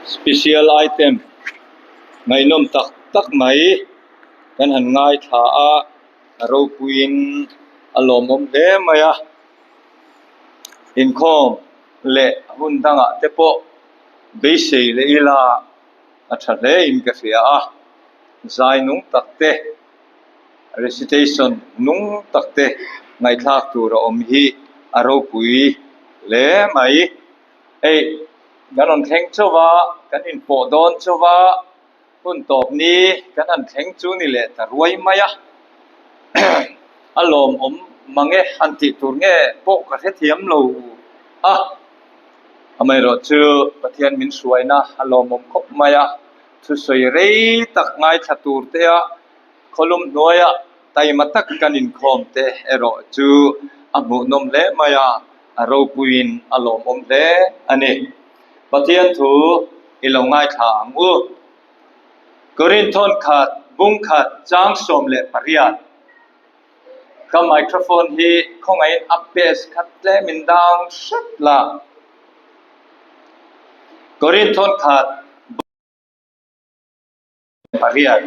special item ngày nom tak tak mai kan han ngai tha a ro puin alom om he maya in khom le hun danga te po be sei le ila a tha le in ka sia a zai nung tak te recitation nung tak te ngai thak tu ro om hi a ro pui le mai ei kan on theng chowa kan in po don chowa hun top ni kan an theng chu ni le ta ruai maya alom om mange anti tur nge po ka the thiam lo a amai ro chu pathian min suaina alom om khop maya thu soi rei tak ngai thatur te a kholum noya tai matak kan in khom te ero chu amu nom le maya aro puin alom om le ani pathian thu ilongai tha angu Korinthon khat bung khat chang som le pariat ka microphone hi khongai up bass khat le min dang shat la Korinthon khat pariat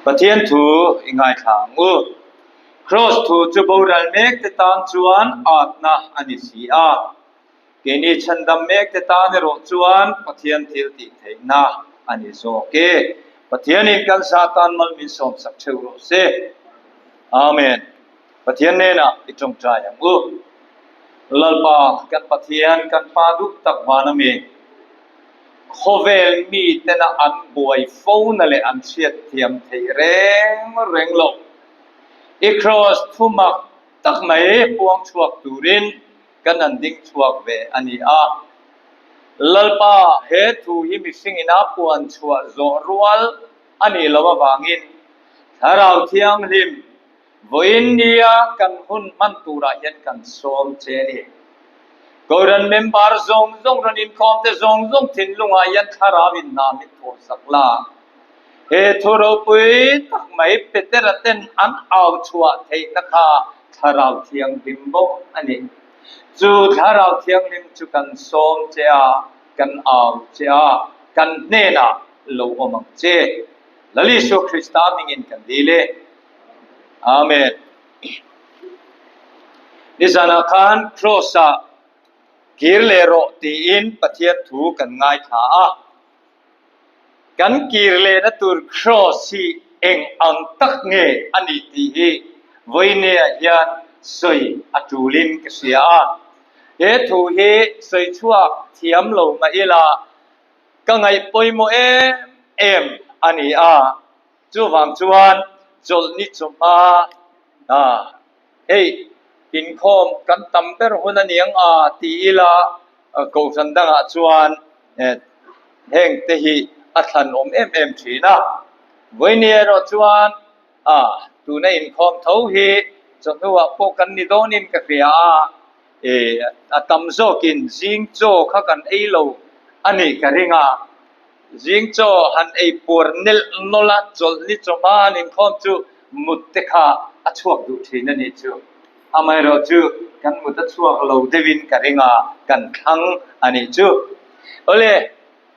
pathian thu ingai tha angu cross thu chu boral mek te tan chuan atna ani si a keni chandam mek te tan ro chuan pathian thil ti theina ani zo ke pathian in kan satan mal min som sak theu ro se amen pathian ne na itong trai angu lalpa kan pathian kan pa du tak wana me khovel mi tena an boy phone le an chiat thiam thei reng lo e cross thumak tak mai puang chuak turin kan an ding chuak ve ani a lalpa he thu hi mi singina puan chua zo rual ani lawa wangin tharau thiang lim voinia kan hun man tura hian kan som che ni koran member zong ran in khom te zong thin lunga yan tharawin na mi tho sakla he thoro pui tak mai peteraten an aw chua thei nakha tharau thiang limbo ani chu tharau thiang lim chu kan som che a kan aw che a kan ne na lo omang che lali so Krista mingin kan dile amen nisana khan crossa kirlero ti in pathian thu kan ngai tha a kan kirle na tur cross hi eng ang tak nge ani ti hi voine hian soi atulin ka sia a he thu hi soi chuak thiam lo ma ila ka ngai poimo em ani a chu wang chuan chol ni chuma hey in khom kan tamper huna niang a ti ila ko sandanga chuan heng te hi athan om em thina voine ro chuan tu na in khom tho hi chotwa po kan ni donin ka khia atam zo kin jing cho kha kan ei lo ani ka ringa jing cho han ei pur nil nola chol ni choma nin khom chu mutte kha achuak du thina ni chu amai ro chu kan mutta chuak lo devin ka ringa kan thang ani chu ole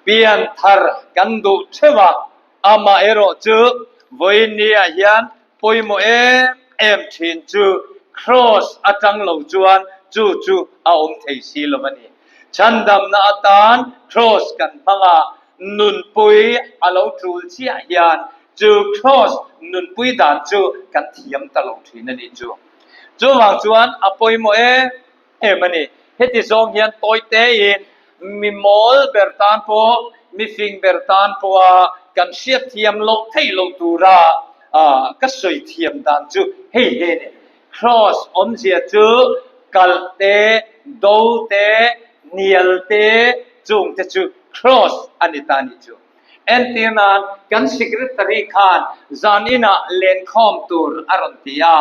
pian thar kan du thewa ama ero chu voinia hian poimo em thin chu cross atang lo chuan chu a om thei si lo mani chandam na atan cross kan manga nun pui alo trul chi hian chu cross nun pui dan chu kan thiam ta lo thin ani chu wang chuan apoimo mani heti zong hian toite in mi mol bertan po mi fing bertan po kan siat thiam lo thei lo tura ka soi thiam dan chu hei he ne cross om zia chu kalte do te nial te chung te chu cross anitani chu entinan kan secretary khan zanina len khom tur arontia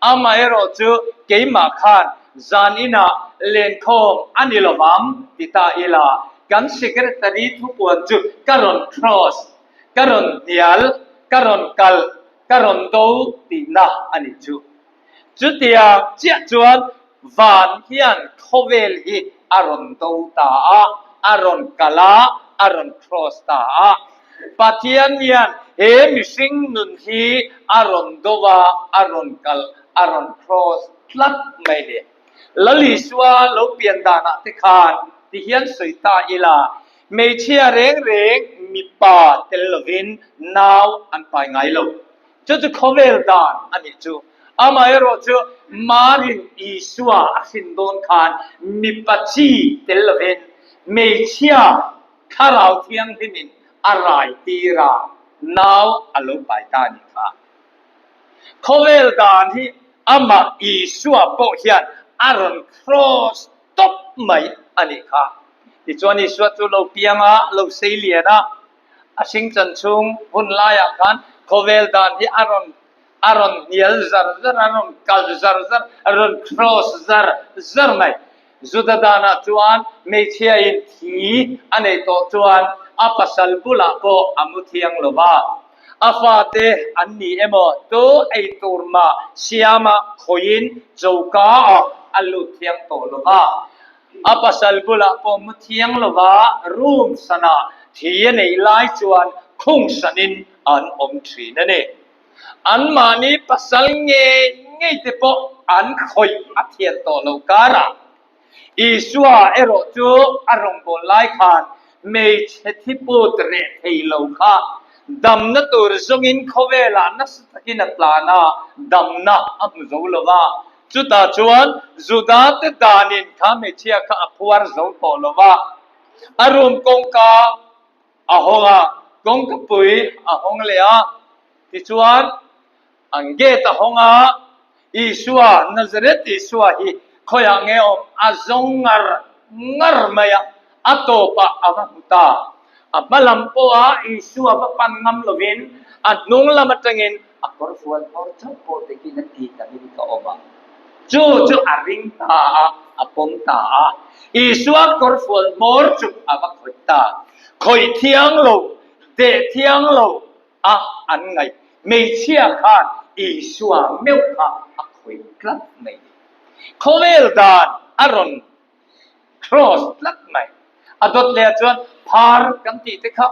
ama ero chu keima khan zanina len khom anilowam tita ila kan secretary thu puan chu karon cross karon nial karon kal karon do tina ani chu chutia chia chuan van hian khovel hi aron do ta aron kala aron cross ta Patian hian he mishing nun hi aron dowa aron kal aron cross tlat mai le lali swa lo pian dana te khan ti hian soita ila mei chia reng reng mi pa tel lovin now an pai ngai lo chu chu khovel dan ani chu amai ro chu marin iswa asin don khan mi pachi tel lovin mei chia kharau thiang himin arai tira now alo pai ta ni kha khovel dan hi ama iswa po hian aron cross top mai ani kha ti chuan iswa chu lo pianga lo seiliana asing chan chung hun laya khan khovel dan hi aron nial zar zar aron kal zar zar aron cross zar zar mai zudadana chuan meichia in thi ane to chuan apasal bula po amuthiang lova afate anni emo to ei turma siama khoin joka alu thiang to lova apasal bula po muthiang lova room sana thie nei lai chuan khung sanin an om thri na ne an mani pasal nge ngei te po an khoi athian to lo kara iswa ero chu arong bon lai khan mei chethi put re thei lo kha dam na tur zongin khowela na sakin plana dam na am zo lova chuta chuan zudat danin kha me chia kha aphuar zo to lova arum kongka ahonga kongka pui ahong lea ti chuan angge ta honga iswa nazareth iswa hi khoya nge om azongar ngar maya atopa avahuta abalam po iswa pa pangam lovin at nung lamatangin akor fuan or chapo te kinati kami ka oma chu aring ta apom ta iswa kor fuan mor chup avakhota khoi thiang lo de thiang lo an ngai mei chia khan iswa meu kha akhoi klat mai khovel dan aron cross lak mai adot le chuan phar kan ti te kha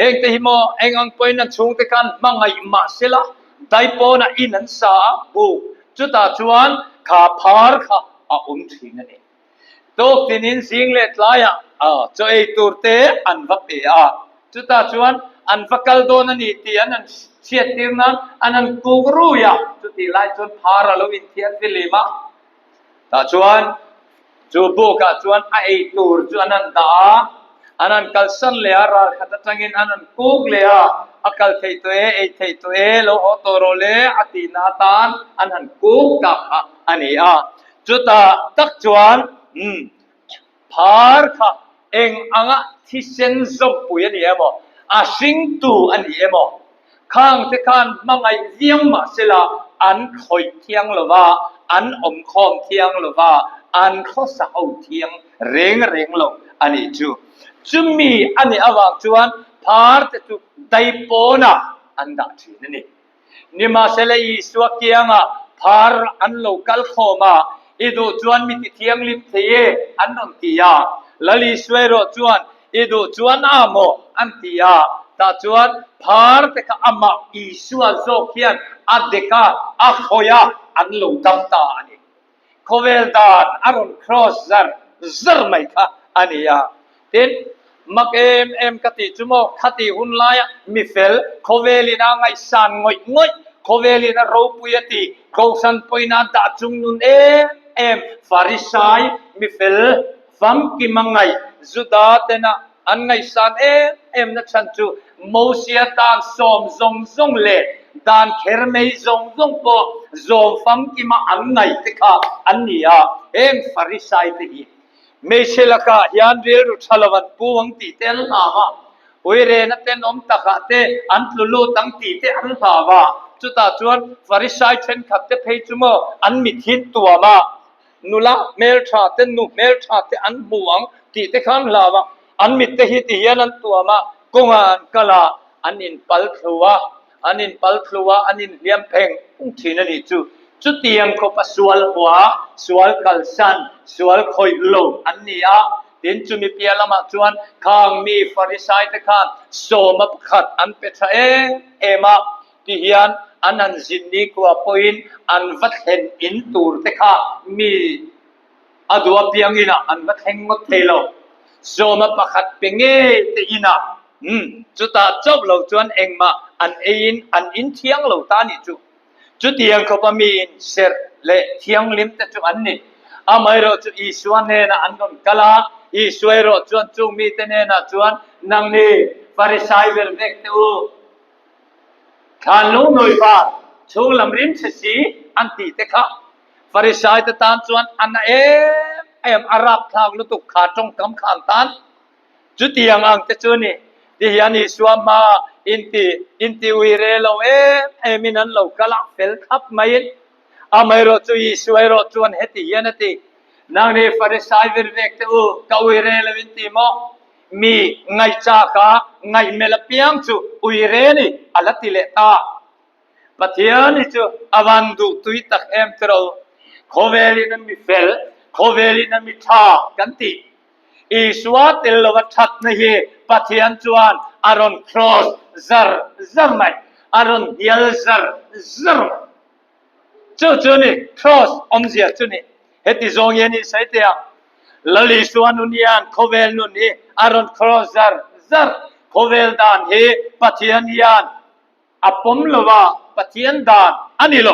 eng te himo eng ang point na chung te kan mangai ma sela dai po na in an sa bu chuta chuan kha phar kha a thing ani to tinin sing le tlaya cho ei turte an va pe chuta chuan an vakal don ani ti an chiat tirna anan kugru ya chuti lai chuan phar alo in thiat filima ta chuan chu boka chuan a ei tur chuan an da anan kalsan le ara khata tangin anan kuk le akal thei to lo otoro le atina tan anan kuk ka ani chuta tak chuan phar kha eng anga thisen zop pui ani emo asing tu ani emo khang te khan mangai viang ma sela an khoi thiang lova an om khom thiang lova an kho sa au thiang reng lo ani chu chumi ani awang chuan phar te chu dai pona anda thina ni nima sela I swakianga phar an local khoma idu chuan mi ti thiang lim theye an ron tia lali swero chuan idu chuan amo an tia ta chuan phar te ka ama isua zo khian adeka a khoya an lo dam ta ani khovel dan aron cross zar mai kha ania tin mak em kati chumo khati hun laya mi fel khovelina ngai san ngoi khovelina ro puyati khosan poina da chung nun em farisai mi fel fam ki mangai zuda tena an ngai san em na chan chu mosia tan som zong le dan khermei zong po zom fam ki ma an ngai te kha an nia em farisai te hi Meselaka yan real ruthalawan puwang ti tel lawa oire na ten om taka te antlulu tang ti te an lawa chuta chuan farisai chen khat te phei chumo an mithin tuama nula mel tha te nu mel tha te an buang ti te khan lawa an mit te hi ti hian an tuama kongan kala anin pal thluwa anin liam pheng thina ni chu จุดเตียงเขาปะสวลหัวสวลกัลสันสวลคอยโลอันนี้อ่ะเดินจุมีเปียละมาจวนข้างมีฟาริสัยตะข้างโสมปขัดอันเป็นเอมาที่เฮียนอันนั้นสินนี้กว่าพอินอันวัดเห็นอินตูร์ตะข้ามีอดัวเปียงอินะอันวัดเห็นงดเทโลโสมปขัดเปียงเตอินะจุดตาจบเราจวนเองมาอันอินเทียงเราตานี่จุดเตียงเขาปะมีเสร็จเละเทียงลิมแต่จุอันนี้อาไม่รู้จุอีสวนเนี่ยนะอันนั้นกะลาอีสวยรู้จวนจุมีแต่เนี่ยนะจวนนังนี่ฟาริสัยเวลเวกเตอูขันลูกหน่วยบาช่วงลำริมเสียอันตีเตค่ะฟาริสัยตะตานจวนอันเอ็มอาหรับทางลุตุขาจงกำขานตันจุดเตียงอังแต่จวนนี่ที่ยันอีสวามาอินติวิเรโลมินันโลกะลักเฟลคับไม่อาไม่รู้จุอีสวยรู้จวนเฮติยันตินางนี่ฟาริสัยวิเวกเตอูกวิเรลวินติโมมีไงจากะไงเมลเปียงจูอุยเรนี่อัลติเลตาปะเทียนี่จูอวันดูตุยตักเอ็มตรอโคเวลินันมีเฟลโคเวลินันมีทากันติอีสวาติลวัชัดนี่ปะเทียนจวนอารอนครอสซาร์ไม่อารอนเยลซาร์จูนี่ครอสอมเสียจูนี่เฮติซองเยนี่ใส่เตียลลิสวานุนียนโคเวลนุนีอารอนครอสซาร์โคเวลดานเฮปะเทียนยานอปมลวาปะเทียนดานอันนี้โล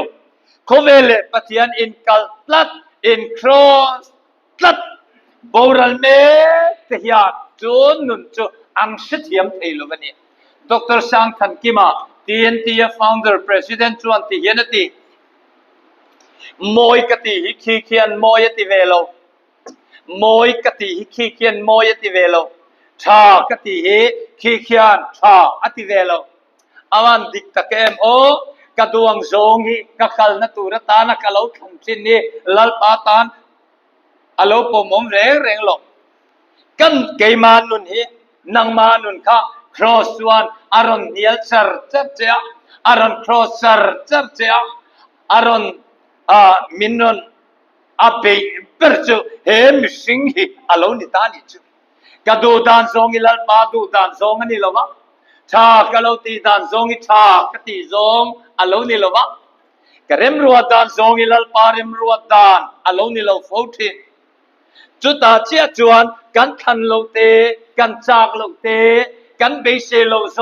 โคเวลปะเทียนอินคัลตัดอินครอสตัดบอรัลเมตเฮียจูนุนจูอังสิทธิมเทลวันนี้ดร.สังทันกิมา TNT founder president จวนที่เฮียนตีมอยกติฮิคีเคียนมอยติเวโลมอยกติฮิคีเคียนมอยติเวโลชากติฮิคีเคียนชาอติเวโลอาวันดิกตะเกมโอกระดวงโจงฮิกะคัลนตุรตานกะโลขันชินนี่ลัลปาตานอโลปมมเรงโลกันเกมานุนฮินังมานุนคะครอสวันอารอนเนียลซาร์จับเจ้าอารอนครอสซาร์จับเจ้าอารอนมินนนอาเบย์เปิดจูเฮมิสิงฮีอโลนิตานิจูกระดูดานซองอิลัลปาดูดานซองอันนี้ละวะชากะโลตีดานซองอิชากะตีซองอโลนี่ละวะกระเริมรัวดานซองอิลัลปาเริมรัวดานอโลนี่ละโฟทีจุดตาเจียจวนกันทันโลเตกันจากโลเตกันเบเซโลโซ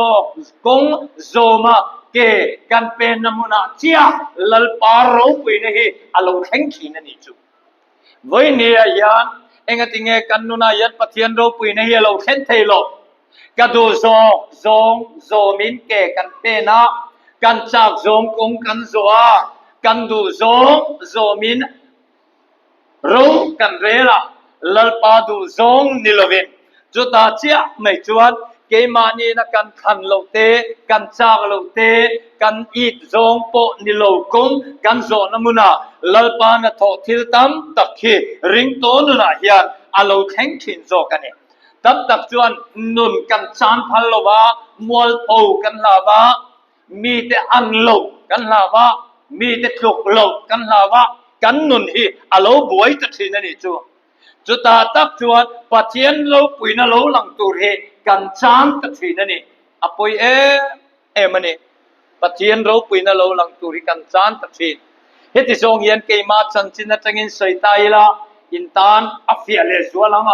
กงโซมาเกกันเป็นนมุนาเจียลัลปาโรปุยนี่อโลแข็งขีนันนี่จูวันนี้ยันเองติงเงกันนุนายัดปะเทียนโรปุยนี่อโลเข็นเทโลกระดูโซมินเกกันเป็นนะกันจากโซงกงกันโซอากันดูโซมินรู้กันเรล่าลัลปาดูซงนิลวินจุดตาเจียไม่จวนเกมานีนักกันขันโลเตกันจากโลเตกันอีดซงโปนิโลกุมกันโซนมุนาลัลปานะทอทิลตัมตักขีริงโตนุนาเฮียนอโลแข็งขินโซกันเนี่ยตักจวนนุนกันจานพัลลวะมวลโอกันลาวะมีแต่อันโลกันลาวะมีแต่ถูกโลกันลาวะกันนุนฮีอโลบวยตัดสินนี่จูจุดตาตักจวนปะเทียนโลปุยนะโลหลังตูเรกันจานตัดสินนี่อปุยมันนี่ปะเทียนโลปุยนะโลหลังตูเรกันจานตัดสินเฮติซงเย็นเกยมาจันจินนะจังอินใส่ตายละอินตานอัฟเฟียเลสวลัง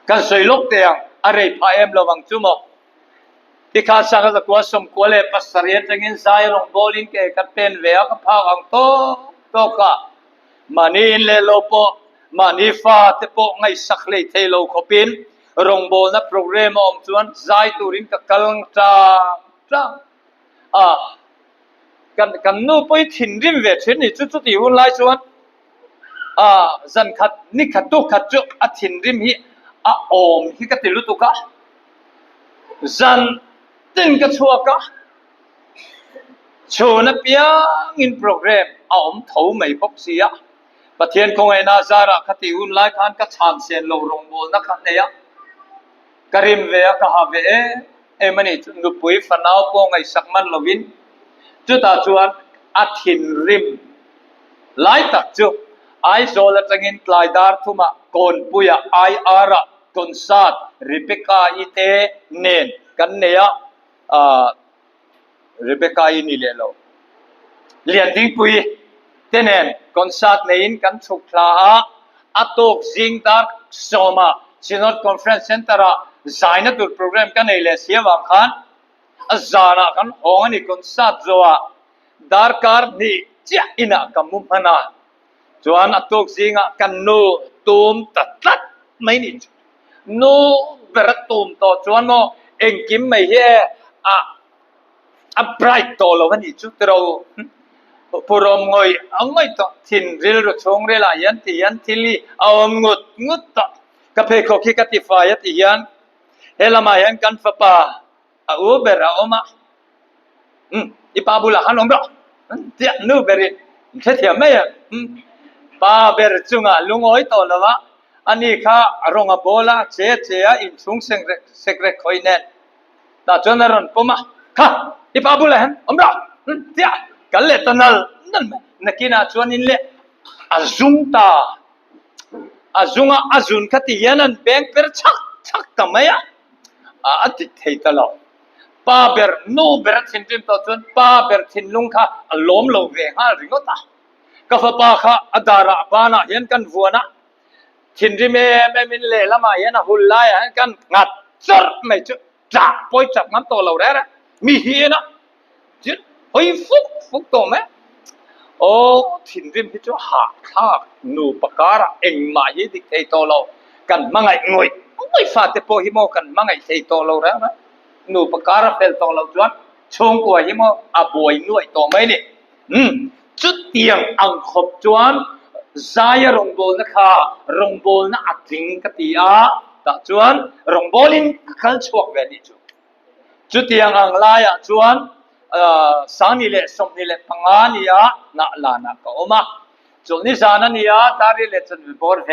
กันใส่ลูกเตียงอะไรพาระวังจุโมที่ข้าสังกัดกว่าสมควรเลยปัสเรียนจังอินสายลงบอลิงเกกันเป็นเวียกับพาอังโตค่ะมานี่เลโลโปมานี่ฟ้าเตโปไงสักเลยเทโลขบินลงบอลนะโปรแกรมอมจวนใจตูรินกับกลังจ้ากันนู้ไปถิ่นริมเวทนี่จุดที่หุ่นไล่จวนจันขัดนี่ขัดตุขัดจุถิ่นริมฮีอมฮีกัติลุตุกะจันตินกัชัวกะโชนับยังอินโปรแกรมอมเท่าไม่พบเสียปะเทียนคงไอ้นาซาระขัติหุ่นไล่ขันกัชานเซียนโลรงโบนักขันเนี่ยกริมเวะกะฮาเวมันนี่นุปุยฟันเอาปงไอ้สักมันลวิน จุดตาจวนอาทินริมไล่ตักจุไอโซลจังอินไลดาร์ทุมาโกนปุยไออาระกอนซาดริเบคาอิเตเนนกันเนียริเบคาอินิเลโลเลียนดิ้งปุยเตเนนกอนซาดเนนกันสุขลาอัตโกซิงดาร์โซมาซินอดคอนเฟรนซ์เซ็นเตอร์ไซน์ตัวโปรแกรมกันเอเลเซียวังขันอาจารย์กันห้องนี้กอนซาดจัวดาร์การนี่เจ้าอินะกัมมุมพนาจวนอัตโกซิงกันโนตูมตัดไม่นิจโนเบรตูมต่อจวนโมเอ็งกิมไม่เฮอะไบรท์ตัวเราวันนี้จุดเราพรมงอยอังไม่ต่อทินริลรชงเรลายันทิลีเอางุดต่อกระเพกขี้กติฟายติยันเฮลามายันกันฟ้าอูเบราอมาอีปาบุลาฮันอมรอเจ้านูเบริเทียมไม่ยังปาเบรจุงะลุงอ้อยตัวละวะอันนี้ข้ารองอโบลาเจียอินซุงเซกเรคอยเนตตาจวนรอนปมาข้าอีปาบุลาฮันอมรอเจ้ากันเลตันนั่นนักน่าชวนนี่เลยอาจุงตาอาจุนคติยันแบงเปอร์ชักทำไมอาทิตย์ให้ตลอดป้าเบอร์โนเบอร์ทินตัวจวนป้าเบอร์ทินลุงข้าล้มลงเวงหาริงก็ตาก็ฟ้าป้าข้าอดาระบ้านะยันกันวัวนะทินริเมไม่มินเล่ละมายันหุ่นไล่ยันกันงัดจัดไม่จุจับปล่อยจับน้ำตัวเราได้ละมีเฮียนะจุดเฮ้ยฟุกตัวไหมโอ้ทินริมที่จะหักข้าหนูปากการะเอ็งมาเยดิเทตัวเรากันมังไงงอยไม่ฟาดแต่พอหิโมกันมังไงเทตัวเราแล้วนะหนูปากการะเป็นตัวเราจวนชงกว่าหิโมอบวยหน่วยตัวไม่เนี่ยจุดเตียงอังขบจวนใจรงโบลนะคะรงโบลน่ะจริงกติอาแต่จวนรงโบลินขันชวกเวนิจุดเตียงอังลายจวนสานิเลสมนิเลพังานิยาน่าลานักก็มาจุดนี้จานันิยาตาริเลจันวิบอร์เฮ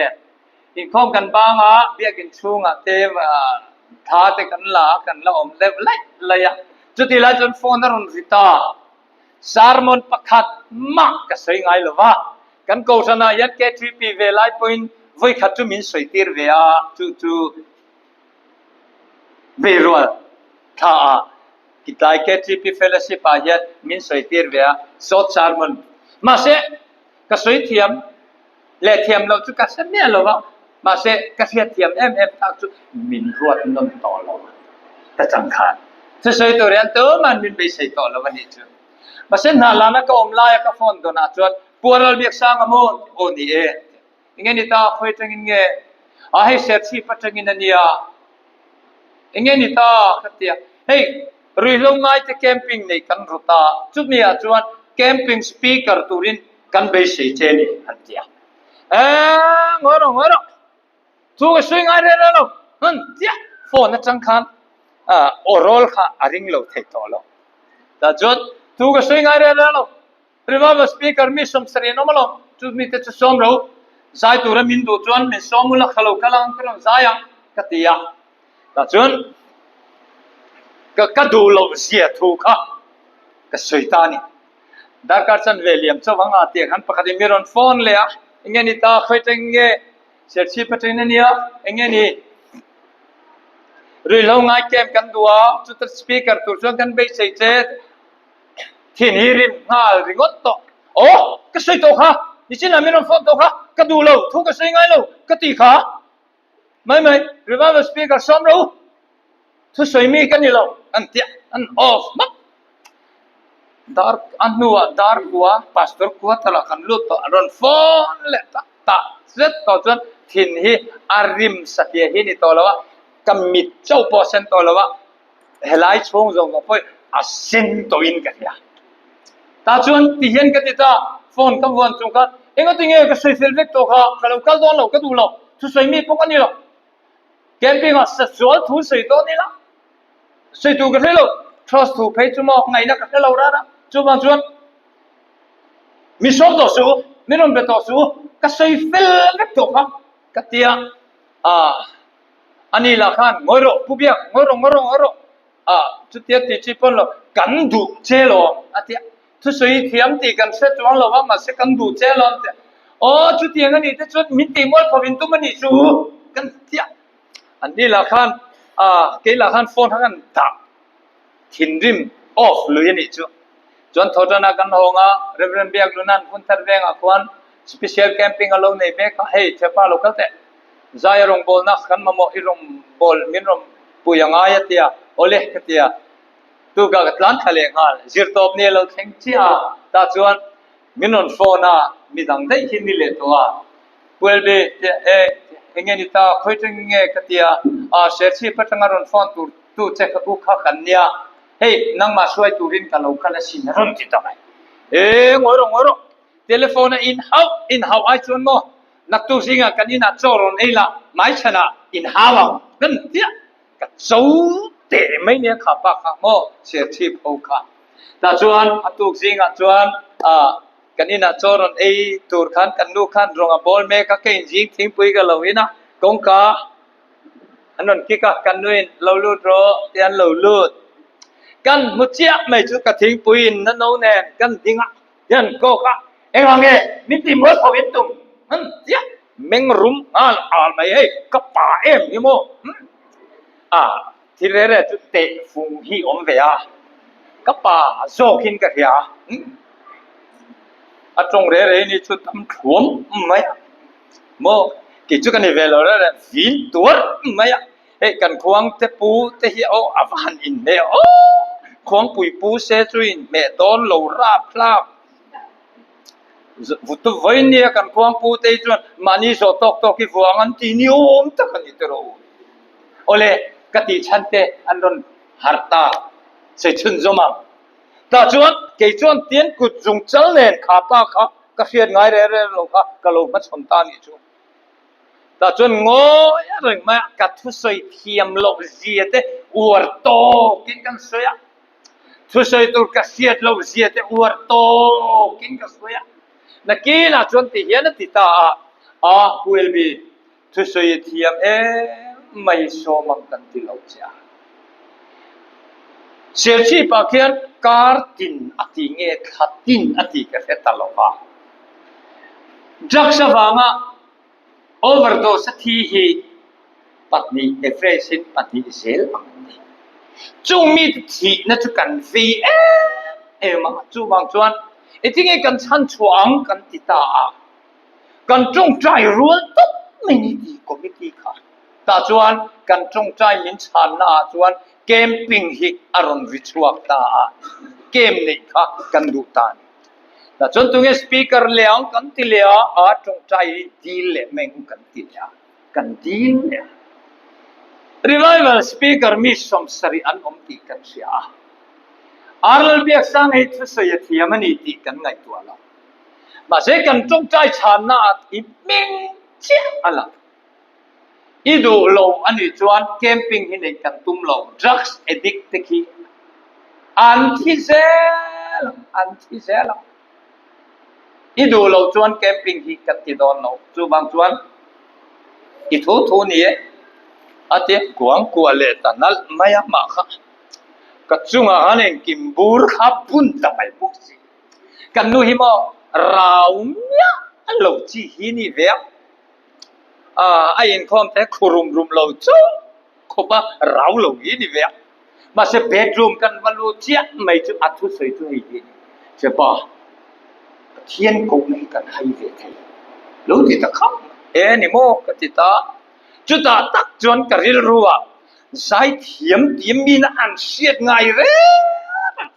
อินข้องกันบ้างเบียกินช่วงเทวท้าเตกันละอมเล็บเล็กเลยจุดที่ละจนโฟนนั้นรุนริตาสารมนประคัดมากก็สวยงามเลยวะกันโฆษณายัดแค่ทริปเวลาpointไว้ขัดจุมินสวยตีร์เวียจูเบรัวท่ากิตายแค่ทริปเฟลสิปายัดมินสวยตีร์เวียสดสารมนมาเสก็สวยเทียมเล่เทียมเราจุกัดเส้นเนี่ยเลยวะมาเสก็เทียเทียมทักจุมินรวดนนต่อเราแต่จังขาดจะสวยตัวเรียนตัวมันมินไปใส่ต่อเราวันนี้จูมาเส้นหาลานะก็อมลายก็ฟอนตัวน่าจวนปัวเราเบียกสร้างอโมนโอนี่ยังไงนี่ตาคอยจังอินเงให้เสร็จสิปัจจังอินนี่ยังไงนี่ตาขัดเตียเฮ้ยรีลงไงจะแคมปิ้งในกันรุตาจุดนี้จวนแคมปิ้งสปีกเกอร์ตูรินกันไปใช้เจนี่ขัดเตียงอรทุกสิ่งอะไรเราขัดเตียโฟนจังคันโอโรลค่ะอาริงเราเทตัวเราแต่จุดทุกสิ่งอะไรเราRemember speaker mission seri nomalo tu mi te somro zai tu ramin do chuan min somula khalo kalang kron zaya katia ta chuan ka du lo sia thu kha ka soitani dakar chan veliam chawanga te han pakhadi miron phone le a ingeni ta khoiteng nge serchi patin ania ingeni rilo ngai kem kan dua chu ta speaker tu chuan kan be sei che thiên hirim ngal ringot to cái sợi to kha ni chin amin on phone to kha ka du lo thu ka sợi ngai lo ka ti kha mai revival speaker som ro thu sợi mi kan ni lo an tia an off mak dar anua dar kuwa pastor kuwa tala kan lu to ron phone le ta zet to chuan thiên hi arim satia hi ni to lawa kamit chau % to lawa helai chong jong ko poi asin to in ka ya ta chuan ti hian ka ti ta phone ka wan chung ka enga ti nge ka sei selvek to kha kalau kal don lo ka du lo thu sei mi pok ani lo camping a sa chual thu sei to ni la sei tu ka thelo trust thu phei chu mo ngai na ka thelo ra chu bang chuan mi som to su mi ron be to su ka sei selvek to kha ka tia ani la khan ngoro pubia ngoro chu tia ti chi pon lo kan du che lo atia ทุสอยเทียมตีกันเสจวงเราว่ามาเสกันดูเจลอนเตอ๋อจุดเทียงกันนี่แต่จุดมิติมอลพอวินตุมันนี่จูกันเทียอันนี้ละคันเกละคันโฟนทั้งกันตักทินริมออฟเลยนี่จูจนทอดนากันหงอ่ะเรเวรนเบียกลุนันคุณทาร์เวงอ่ะควันสเปเชียลแคมปิ้งอารมณ์ในเบกเฮ้ยเชฟาโลกัลเตใจรงบอลนักกันมาโมอิรงบอลมินรมปุยงายเตียโอเล่เตียตูกากลันทะเลงาจิรตอบเนี่ยเราแข่งเชียตาจวนมินนโฟนามีดังได้หินนี่เลยตัวปุยเบเอเงี้ยนี่ตาคุยถึงเงี้ยเตียเชฟชีพัฒนารอนฟอนตูเช็คอุคากันเนี่ยเฮ้ยนั่งมาช่วยตูรินกันเราคันสินรุ่นที่ตรงไหนงอยรงเทเลโฟนอินเฮาไอชวนโมนักตูสิงห์กันนี่นัดโจรนเอล่ะไม่ชนะอินเฮากันเดียกับโจเตะไม่เนี่ยขับปากขับโมเสียชีพโอค่ะแต่ชวนตูสิงห์ชวนกันนี่นัดโจรนเอตูร์ขันกันนูขันรองบอลเมฆก็เก่งจริงทิ้งปุยกันเราวินะกงกาอันนั้นกิกกันนู่นเราลูดรอเตียนเราลูดกันมุจเจียไม่จุกทิ้งปุยนั่นโน่นแน่กันทิ้งอ่ะยันก็กะเอ็งว่าไงมิติมดพอวินตุงนั่นเจ้าเมงรุมไม่ให้กับป่านี่โมที่เรื่องจุดเตะฟุงฮีอมเวียกับป่าโจกินกันเฮียตรงเรื่องนี้จุดทำถ่วมไม่โมกิจกันในเวลาเรื่องวินตัวไม่เฮ้กันควงเตปูเตฮีโออฟันอินเดียควงปุยปูเซจุยเมตอนโลราพลาวุฒิวัยเนี่ยกันควงปูเตจวนมันนี่โซตอกที่ฟังอันที่นิยมตะกันนี่ตระโอเล่กติฉันเตอันนั้นฮาร์ตาเสียชุนจมาแต่จวนเกี่ยจวนเตียนกุดจงเจริญข้าป้าข้ากระเฟียนไงเรื่องโลกะกะโลกมันสนตานี่จูแต่จวนงอยเรื่องมากัดทุสอยเทียมโลกเสียเตอวดโตกินกันสวยทุสอยตัวกระเสียโลกเสียเตอวดโตกินกันสวยนักกีฬาจวนที่เห็นติดตาคุยบีทุสอยเทียมไม่โซมังกันที่เราจ้าเสียชีพเขียนการตินอติเงยขัดตินอติกระเสตลอดว่าจักสว่างโอเวอร์โดสที่ฮีปัตนีเอฟเรซินปัตนีเซลจุงมีที่นั่นจุกันฟีมาจูบางจวนที่เงยกันชั้นชวงกันติตากันจงใจรัวตุ๊บไม่ดีก็ไม่ดีค่ะแต่จวนกันจงใจมินชันนะจวนเกมปิ้งฮิอารมณ์วิชวกตาเกมนี้ค่ะกันดูตาแต่จนตรงนี้สปีกเกอร์เลี้ยงกันที่เลี้ยงจงใจดีเละแมงกันที่เลี้ยงกันดีเนี่ยรีไวเวลสปีกเกอร์มีสมสริอันอมตีกันเสียอาร์ลเบียกสังให้ทุสยเทียมันอีตีกันไงตัวละมาเสกันจงใจชันนะอีมิงเชี่ยอะไรอีดูโลอันนี้จวนแคมปิ้งที่ไหนกันตุ้มโล drugs addict ตะกี้อันที่เซลอีดูโลจวนแคมปิ้งที่กันที่โดนโลจูบางจวนอีทูนี่อาทิตย์กวางกัวเลตันนั่นไม่ยากมากค่ะก็จุงอาเนี่ยกิมบูร์ขับปุ่นทำไมบุกสิกันนู่นหิมะเราเนี่ยโลจีฮินี่เวียไอ้อินคอมแต่คุรุมเราจูขบเราเราอีนี่เวียมาเสเบดรูมกันวันรู้เจ้าไม่จุอัตุสวยตัวอีเจ็บปะเทียนกูไม่กันให้เวียที่รู้ที่ตะขับนี่โมกติตาจุดตักจวนกระริลรัวใจเทียมมีน่าอันเสียดไงเร่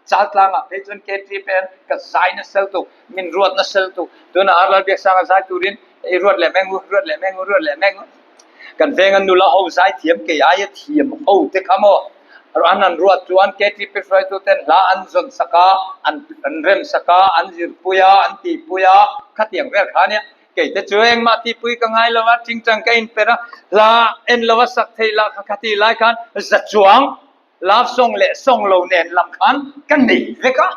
จัดลางเพจนเคทีเป็นกับใจนั่นเซลตุมินรวดนั่นเซลตุตัวนั้นอาร์ลเบียกสังใจตุรินรวดแหลมแมงกันเวงันนุลาเอาใจเทียมเกยายเทียมเอาเด็กขโมยอันนั้นรวดจวนเคทีเป็นไฟตัวเต็นลาอันจนสกาอันเรมสกาอันจิรปุยาอันตีปุยาขัดอย่างเวลขาเนี่ยเกยจะช่วยมาตีปุยกังไงละวะจริงจังเกยเป็นลาเอ็นละวะสักทีละขัดที่ไล่กันจะจวงลาส่งเละส่งโลเนนลำคันกันดีเวกะ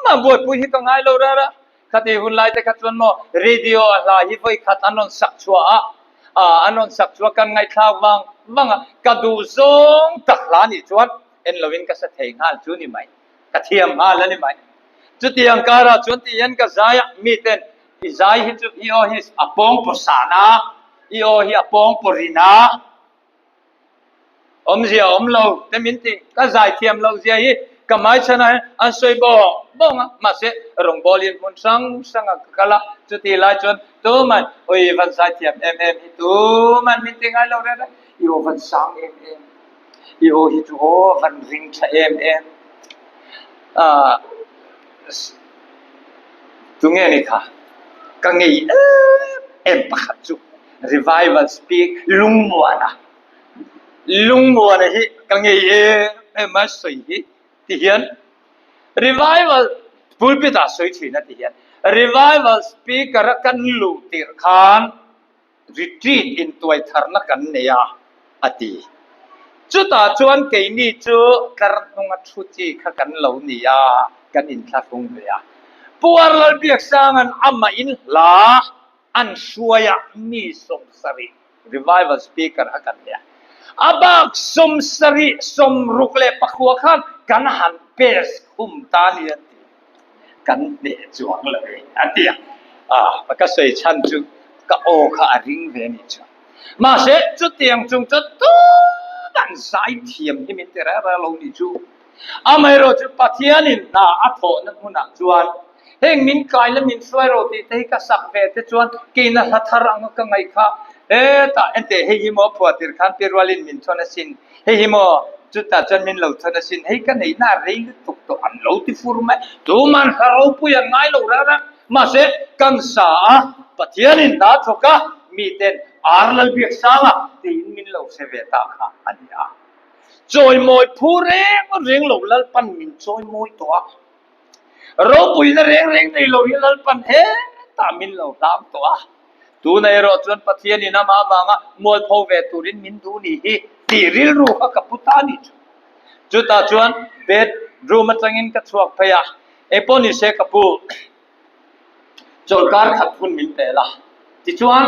มาบวชปุยกังไงละระขัดที่หุ่นไล่แต่ขัดจวนโมเรดิโอลาฮิฟอยขัดอันนั้นสักชัวอันนั้นสักชัวกันไงท้าวังกระดูซงตักลานี่จวนเอ็นลวินก็สะเทงฮัลจูนี่ไหมกระเทียมฮัลแล้วนี่ไหม จุดที่ยังการะจุดที่ยันก็ใจมีเต็นที่ใจฮิจุอีโอฮิสอปองปุสานาอีโอฮิอปองปุรินาเสียเราแต่มินติก็ใจเทียมเราเสียฮีก็ไม่ใช่นะอันสวยบ่งมาเสรงบอลินมุนสังกะละจุดที่ไล่จนตัวมันโอ้ยวันใจเทียมฮิตัวมันมินติไงเราได้อีโอวันสังอีโอฮิตัววันริงชะตรงนี้ค่ะกังเงยปะขัดจุ revival speak ลุงมัวนะฮีกังเงยมาสวยฮีที่เห็น revival พูดไปตาสวยทีนะที่เห็น revival speak กระกันลูติร์ขาน retreat in ตัวทารนักันเนี่ยอดีจุดตาชวนเกนี่จูกระตงชุจีขกันเหล่านี้กันอินทักงเบียปัวเราเบียกสร้างอันมาอินลาอันช่วยมีสมสริ revival speaker กันเนี่ยอาบักสมสริสมรุกเล่ปักหัวขันกันหันเปสคุมตาเนี่ยกันเดจวงเลยอันเดียมันก็ใส่ชันจูก็โอขาริงเวนิจูมาเสร็จจุดเตียงจุงจุดตู้ดันสายเทียมที่มีแต่ละเราดิจูไม่รู้จุดปัทยานินน่าอัฐนักมุนักจวนเฮงมินกายและมินสวยโรตีแต่ก็สักเวทจวนกินหัตถรังก็ไงค่ะแต่เอ็นเตเฮฮิโมพอติร์ขันพิรวลินมินทนสินเฮฮิโมจุดตาจนมินเหล่าทนสินเฮกันไหนน่าเรื่องตุกตัวอันเหล่าที่ฟูร์ไหมตัวมันฮารูปุยังไงเหล่าระมาเสกันสาปัทยานินน่าทุกข์มีเต็นอาร์ลเบียกสางตีนมินเหล่าเสวตาค่ะอันนี้จอยมวยผู้เร่งเหล่าลัลปันมินจอยมวยตัวเราปุยเร่งในเหล่าลัลปันเฮตามินเหล่าตามตัวตัวในรถจนปัทยานินมาบางมวยพ่อเวตุรินมินดูนี่ตีริลรูฮกับพุทธานิจุดตาจวนเบ็ดรูมันจังอินกับชวกพยาปนิเสกปูจนการขัดทุนมินเตล่ะจิจวน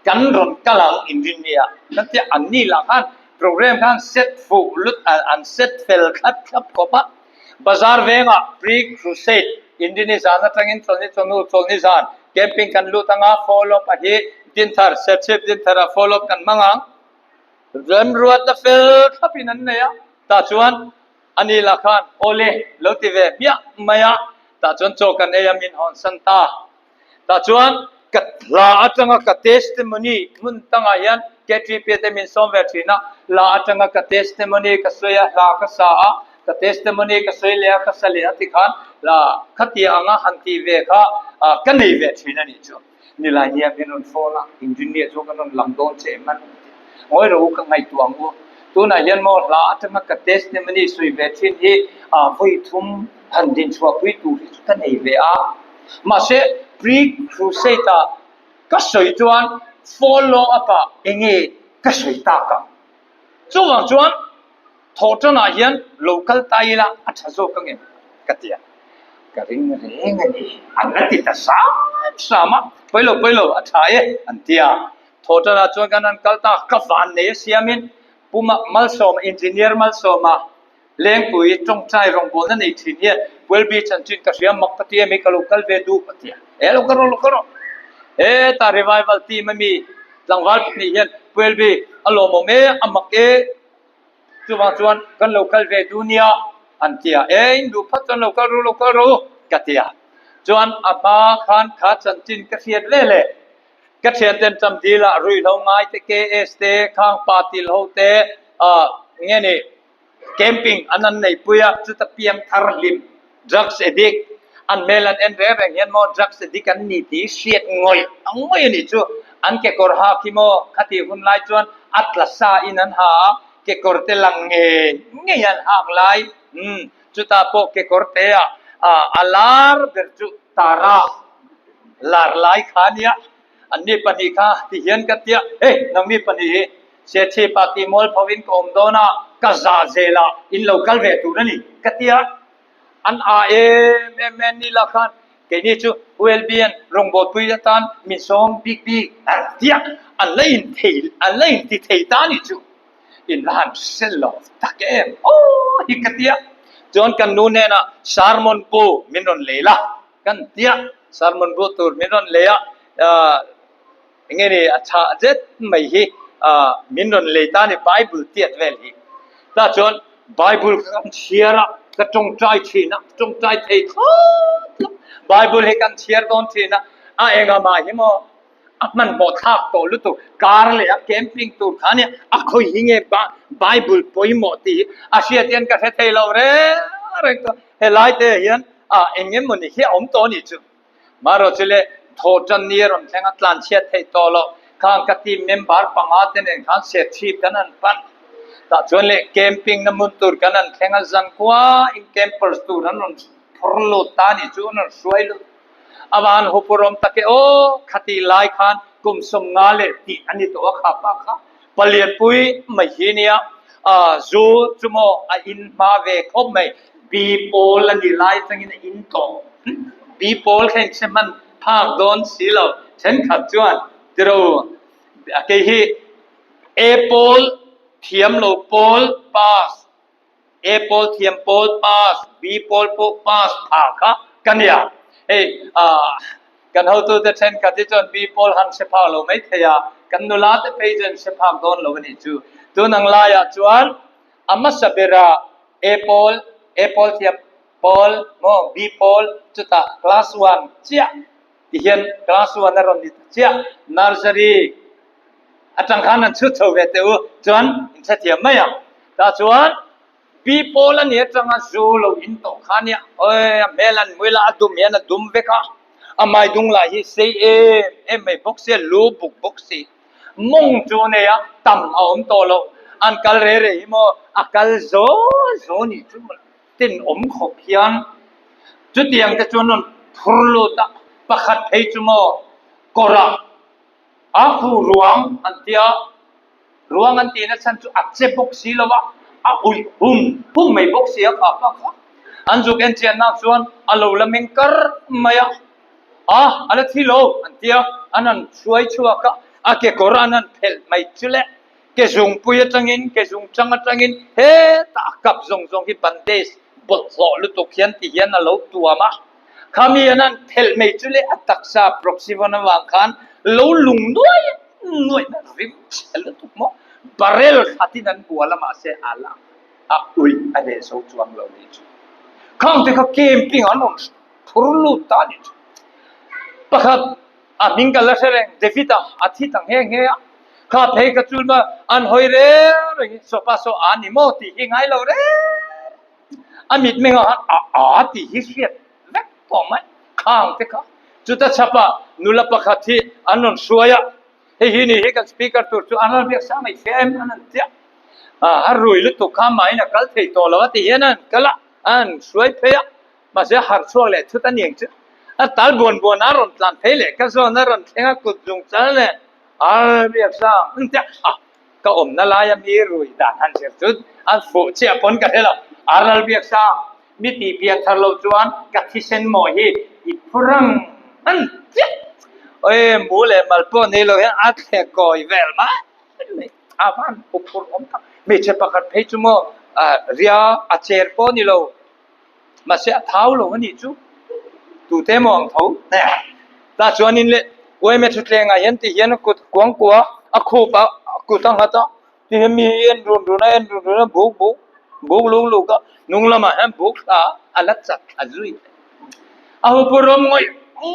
กันรอนกลังอินเดียนั่นที่อันนี้ละกันโปรแกรมกันเซตฟูลุดอันเซตเฟลคัดครับก็ปะบาซาร์เวงอ่ะพรีครูเซตอินเดียนี่สานตั้งอินโซนิสานแคมปิ้งกันลุตั้งอ่ะฟอลโล่ไปที่ดินทาร์เซตดินทาร์ฟอลโล่กันมั่งเริ่มรัวต์เฟลครับอินันเนี่ยตาชวนอันนี้ละกันโอเล่ลุติเวเมียไม่อะตาชวนโจกันเอยามินฮอนสันตาตาชวนกัดลาจังกับเทสติมอนีมุนตั้งอายันแกทีเปียเตมินสองเวทีนะลาจังกับเทสติมอนีกับสวยลากับสากับเทสติมอนีกับสวยเลียกับสลีอติขันลาขัดที่อ่างหันทีเวค่ะกันในเวทีนั่นนี่จูนี่ลายเนี่ยเป็นนนโฟล่าอินจิเนียร์จูกันนนลำดอนเชมันโอ้ยรู้กันไงตัวงูตัวนั้นยันมอลาจังกับเทสติมอนีสวยเวทีนี้วิทุ่มหันดินชัววิตูที่กันในเวมาเสpre-crusader ก็สวยจวน follow up เองก็สวยตากันจวนทอดนายัน local ไทยละอัศจรรย์กันเดียกริงนี่อันนั้นติดสามไปโลอัศยอันเดียทอดนาจวนกันนั้นกัลตากับวันนี้เสียมินปุ่มมัลโซมาอินจิเนียร์มัลโซมาเลี้ยงปุ๋ยตรงใจรงบนนั่นเองทีนี้ will be จันจินกับเสียมักปฏิเอมิกลูกลเวดูปฏิลูกเราตา revival ที่มันมีหลังวันนี้เห็น will be อารมณ์อมักจวนกันลูกลเวดูเนี่ยอันเดียดูพัฒนาลูกรู้กัตยาจวนอามาขันขาจันจินกับเสียเล่กับเสียเต็มจำดีละรุ่ยเราง่ายแต่เกสเตข้างปาติลโฮเตเงี้ยนี่ camping อันนั้นในปุยจุดเพียงทาร์ลิม drugs addict อันเมลันเอ็นเร่เห็นมอ drugs addict กันนี่ที่เสียดงอยนี่จูอันเกกอร์ฮาคิโมขัดที่หุ่นไล่จวนอัตลักษณ์อินันหาเกกอร์เตลังเงี้ยนหากไล่จุดตาโปเกกอร์เตะอาลาร์เบอร์จุตาราลาร์ไล่ขานี่อันนี้ปนิค่ะที่เห็นกันเตียน้องมีปนิเสียชีปาติมอลพวินกอมโดนากัซาเซลาอินโลกัลเวตูนั่นนี่กันเตียอันนี่ละกันแค่นี้จูเวลเบียนรงบทพิจารณามีสองบิ๊กอันเดียอันเล่นที่เทตานี่จูอินลานเซลล์ตะเกมโอ้ฮิกเดีย จนกันนู้นเนี่ยนะสารมนปูมินนเลละกันเดียสารมนปูตัวมินนเลยอย่างงี้นี่ชาเจ็ดไม่ฮีมินนเลยตานี่ไบเบิลเตียดเวลฮีแต่จนไบเบิลกันเชียร์ก็จงใจทีนะจงใจเทไบเบิลให้กันเชียร์ตอนทีนะเองมาหิมมันหมดทักตัวลุตุการเลยแคมปิ้งตัวขาเนี่ยคุยยังไงไบเบิลปอยหมดทีเชียร์เตียนก็เทเราเร่อะไรก็เฮลัยเตียนเองเงี้ยมันนี่เฮียตัวนี้จุมาเราจะเลยโทจันนี่รอนแข่งอัตลันเชียร์เทตัวเราข้างกับทีมเมมเบอร์ปังอาเตนข้างเสียชีพกันนั่นปันแต่จนเลยแคมปิ้งน้ำมันตัวกันนั่นแข่งจังกว่าอินแคมเปอร์ตัวนั้นนพรลุตานี่จูนั่นสวยลุอาหุปรมตะเกโอขัดไล่ขันกุมสมงาเลติอันนี้ตัวข้าปะข้าเปลี่ยนปุยไม่เห็นเนี่ยจูจุโมอินมาเวคบไม่บีโพลอันนี้ไล่ตั้งอินโตบีโพลแข่งเช่นมันภาคโดนสีเหล่าฉันขัดจวนเดี๋ยวเกี่ยเอโพลเทียมโลโพลพาสเอโพลเทียมโพลพาสบีโพลพาสภาคกันเนี่ยกันเขาตัวเช่นกันที่จนบีโพลหันเชฟาโลไม่เทียกันนุลาเตเพจนเชฟาโดนโลนี่จูตัวนังลายจวนอามาสเบราเอโพลเทียมโพลโมบีโพลจุดตาคลาสวันเจ้าที่เห็นคลาสวันนั่นรอนนี่เจ้านาร์เซอรี่อาจารย์ขันนั้นชุดเท่าเวทีจวนอินเสถียรไม่ยังแต่จวนบีโพลเนี่ยจังงั้นจูโลอินโตขันเนี่ยเมลันเวลาดุมยันดุมเวก้าไม่ดุงลายเสียไม่บ็อกเสียลูบุกบ็อกซี่มงจูเนี่ยตั้มเอาโตโลอันกัลเร่ฮิโมอักัลโซนี่จุมตินขบยันจุดยังจะจวนนั้นพลุตะประคัดให้จุโมกระคูรวงอันเดียรวงอันเดียนั้นฉันจะอัดเจ็บบ็อกซี่แล้ววะอุ้ยหุ่มไม่บ็อกซี่ครับปะอันจุกันเจียนนักชวนอัลลูละมิงกร์ไม่อะไรที่โลอันเดียอันนั้นช่วยชัวร์ก็เกี่ยวกับอันนั้นเพลไม่จุเล่เกี่ยวกับปุยจังอินเกี่ยวกับจังอินตากับจงที่บันเดสบทสอนลุตุเขียนที่เขียนนั่นเราตัวมาขมีอันนั้นเพลไม่จุเล่อัตตา proxy วันวางคันเราลุงด้วยนั่นริมลุตุโมบาร์เรลขัดที่นั้นบัวละมาเสียอาลาอุ้ยอะไรสู้จวงเราเนี่ยข้างที่เขาเกมปิ้งอันนั้นทุลุตานี่ปะครับมิงกัลละเชรงเดฟิตาอาทิตย์ตั้งเฮงเฮียข้าเพย์กระจุลมาอันหอยเร่โซปาโซอานิโมติหิงไงเราเร่มิดเมงติฮิสเฟียเล็กพอไหมข้างที่เขาจุดที่ชับนุลปะขัดที่อันนั้นสวยเฮียนี่เฮกันสปีกเกอร์ตัวจุอันนั้นเรียกสามีเฟมอันนั้นเจ้าฮารุยลุตุข้ามมาอินะกัลเทโตแล้วที่เฮียนั่นกัลอันสวยเพียมาเสียหาช่วงเลยทุกท่านยังจ้ะตาลบวนนารอนตันเพลเลยก็ส่วนนารอนเองก็จุงจันเลยเรียกซ้ำจ้ะก็นั่นลายมีรุยด่านเสียจุดฟูเชี่ยปนกันเลยนั่นเรียกซ้ำมีตีเพียงทะลุจวนกับที่เส้นหมอยอีพรังจ้ะมูเลยมาปนนี่เลยแค่ก่อยเวลมาวันอุปกรณ์ไม่ใช่ประกาศเพจโมเรียอาเชอร์ปนนี่เรามาเสียเท้าเราวันนี้จูตูเตมองเท้าเนี่ยแต่ชวนนี่เลยวันไม่ชุดเลี้ยงยันที่ยันกุดกวางกัวคูปะกุตั้งหัตถ์ที่มียันรุนบุกลูกก็นุ่งละมาบุกอันนั้นจัดอันรุ่ยอุปรมงอ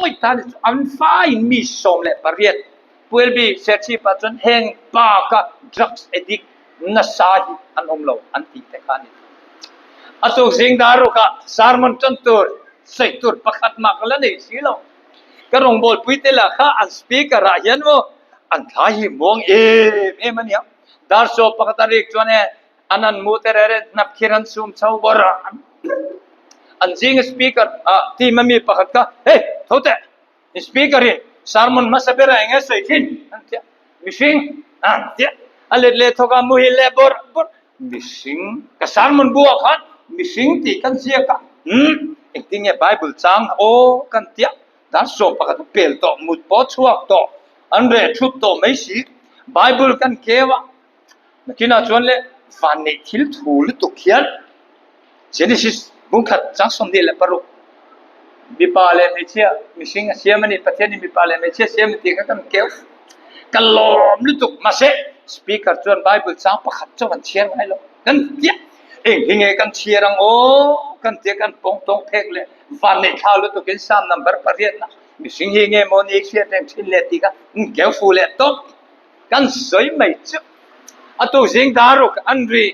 ยท่านอันฟ้าอินมีสมเลยปริยัติเพื่อบีเสถียรปัจจุบันแห่งปากกับ drugs addict นัสซาฮิอันเราอันที่เทคานิตุกสิ่งดารุกะสารมันจันตูร์ใส่ตูร์ประคัดมากแล้วนี่สิเราก็รงบอลพิเตล่ะข้าอันสปีกเกอร์ยันโมอันท้ายมองมันเนี่ยดาร์โซประคัดเรียกจวนเนี่ยอันนั้นมูเตอร์เรดนับคิรันซูมชาวบราอันจิงสปีกเกอร์ที่มันมีประคัดก็ทุกแต่สปีกเกอร์สารมันมาสเปร่าเงี้ยใส่ทิ้งอันเดียมิชิงอันเดียอันเล็ดทุกอามุฮิเลบอร์มิชิงก็สารมันบัวขันมิชิงที่กันเสียกันอีกทีเนี่ยไบเบิลจังกันเดียดาร์โซประคัดเปลโตมุดปอดชัวโตอันเรชุดโตไม่สิไบเบิลกันเกวะเมื่อกี้น่าชวนเลยฟันนี่ทิลทูลตุกเขียน Genesis bungkat jangsum di leparu bipale mecia missing siamani pateni bipale mecia siam tika kan keuf kalom lutuk mase speaker chuan bible chang pakhat chuan chiang ai lo kan tia hinge kan chiarang o kan te kan pong tong phek le van ne thau lutuk in sam number pariat na missing hinge moni sia teng thin le tika keuf le to kan soi mai chu atu jing daruk andri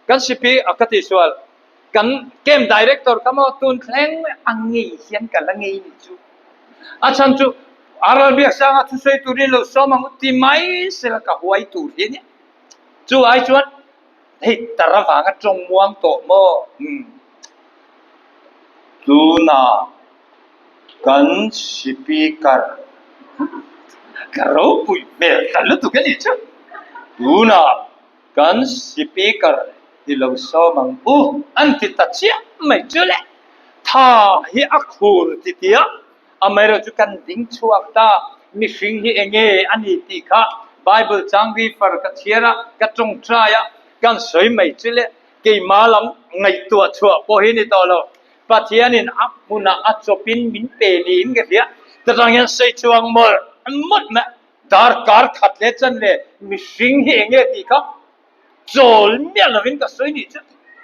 kan sipi akati sual kan game director kamo tun thleng angi hian kalangi ni chu achan chu aral biak sanga thu sei turin lo somang ti mai sel ka huai tu hi ni chu ai chuan hei tarawa nga trong muang to mo tu na kan speaker karo pui mel talu tu kan ni chu tu na kan speaker di lo somang anti tachia mai chule tha hi akhur ti tia amero chu kan ding chuak ta mi hring hi enge ani ti kha bible changri far ka thiara ka chung traya kan soi mai chule ke malam ngai tua chua po hi ni to lo pathianin apuna achopin min pe ni in ge dia tarang yan sei chuang mol mot ma dar kar khatle chan le mi hring hi enge ti kha Jol mial lavin ka soi ni chu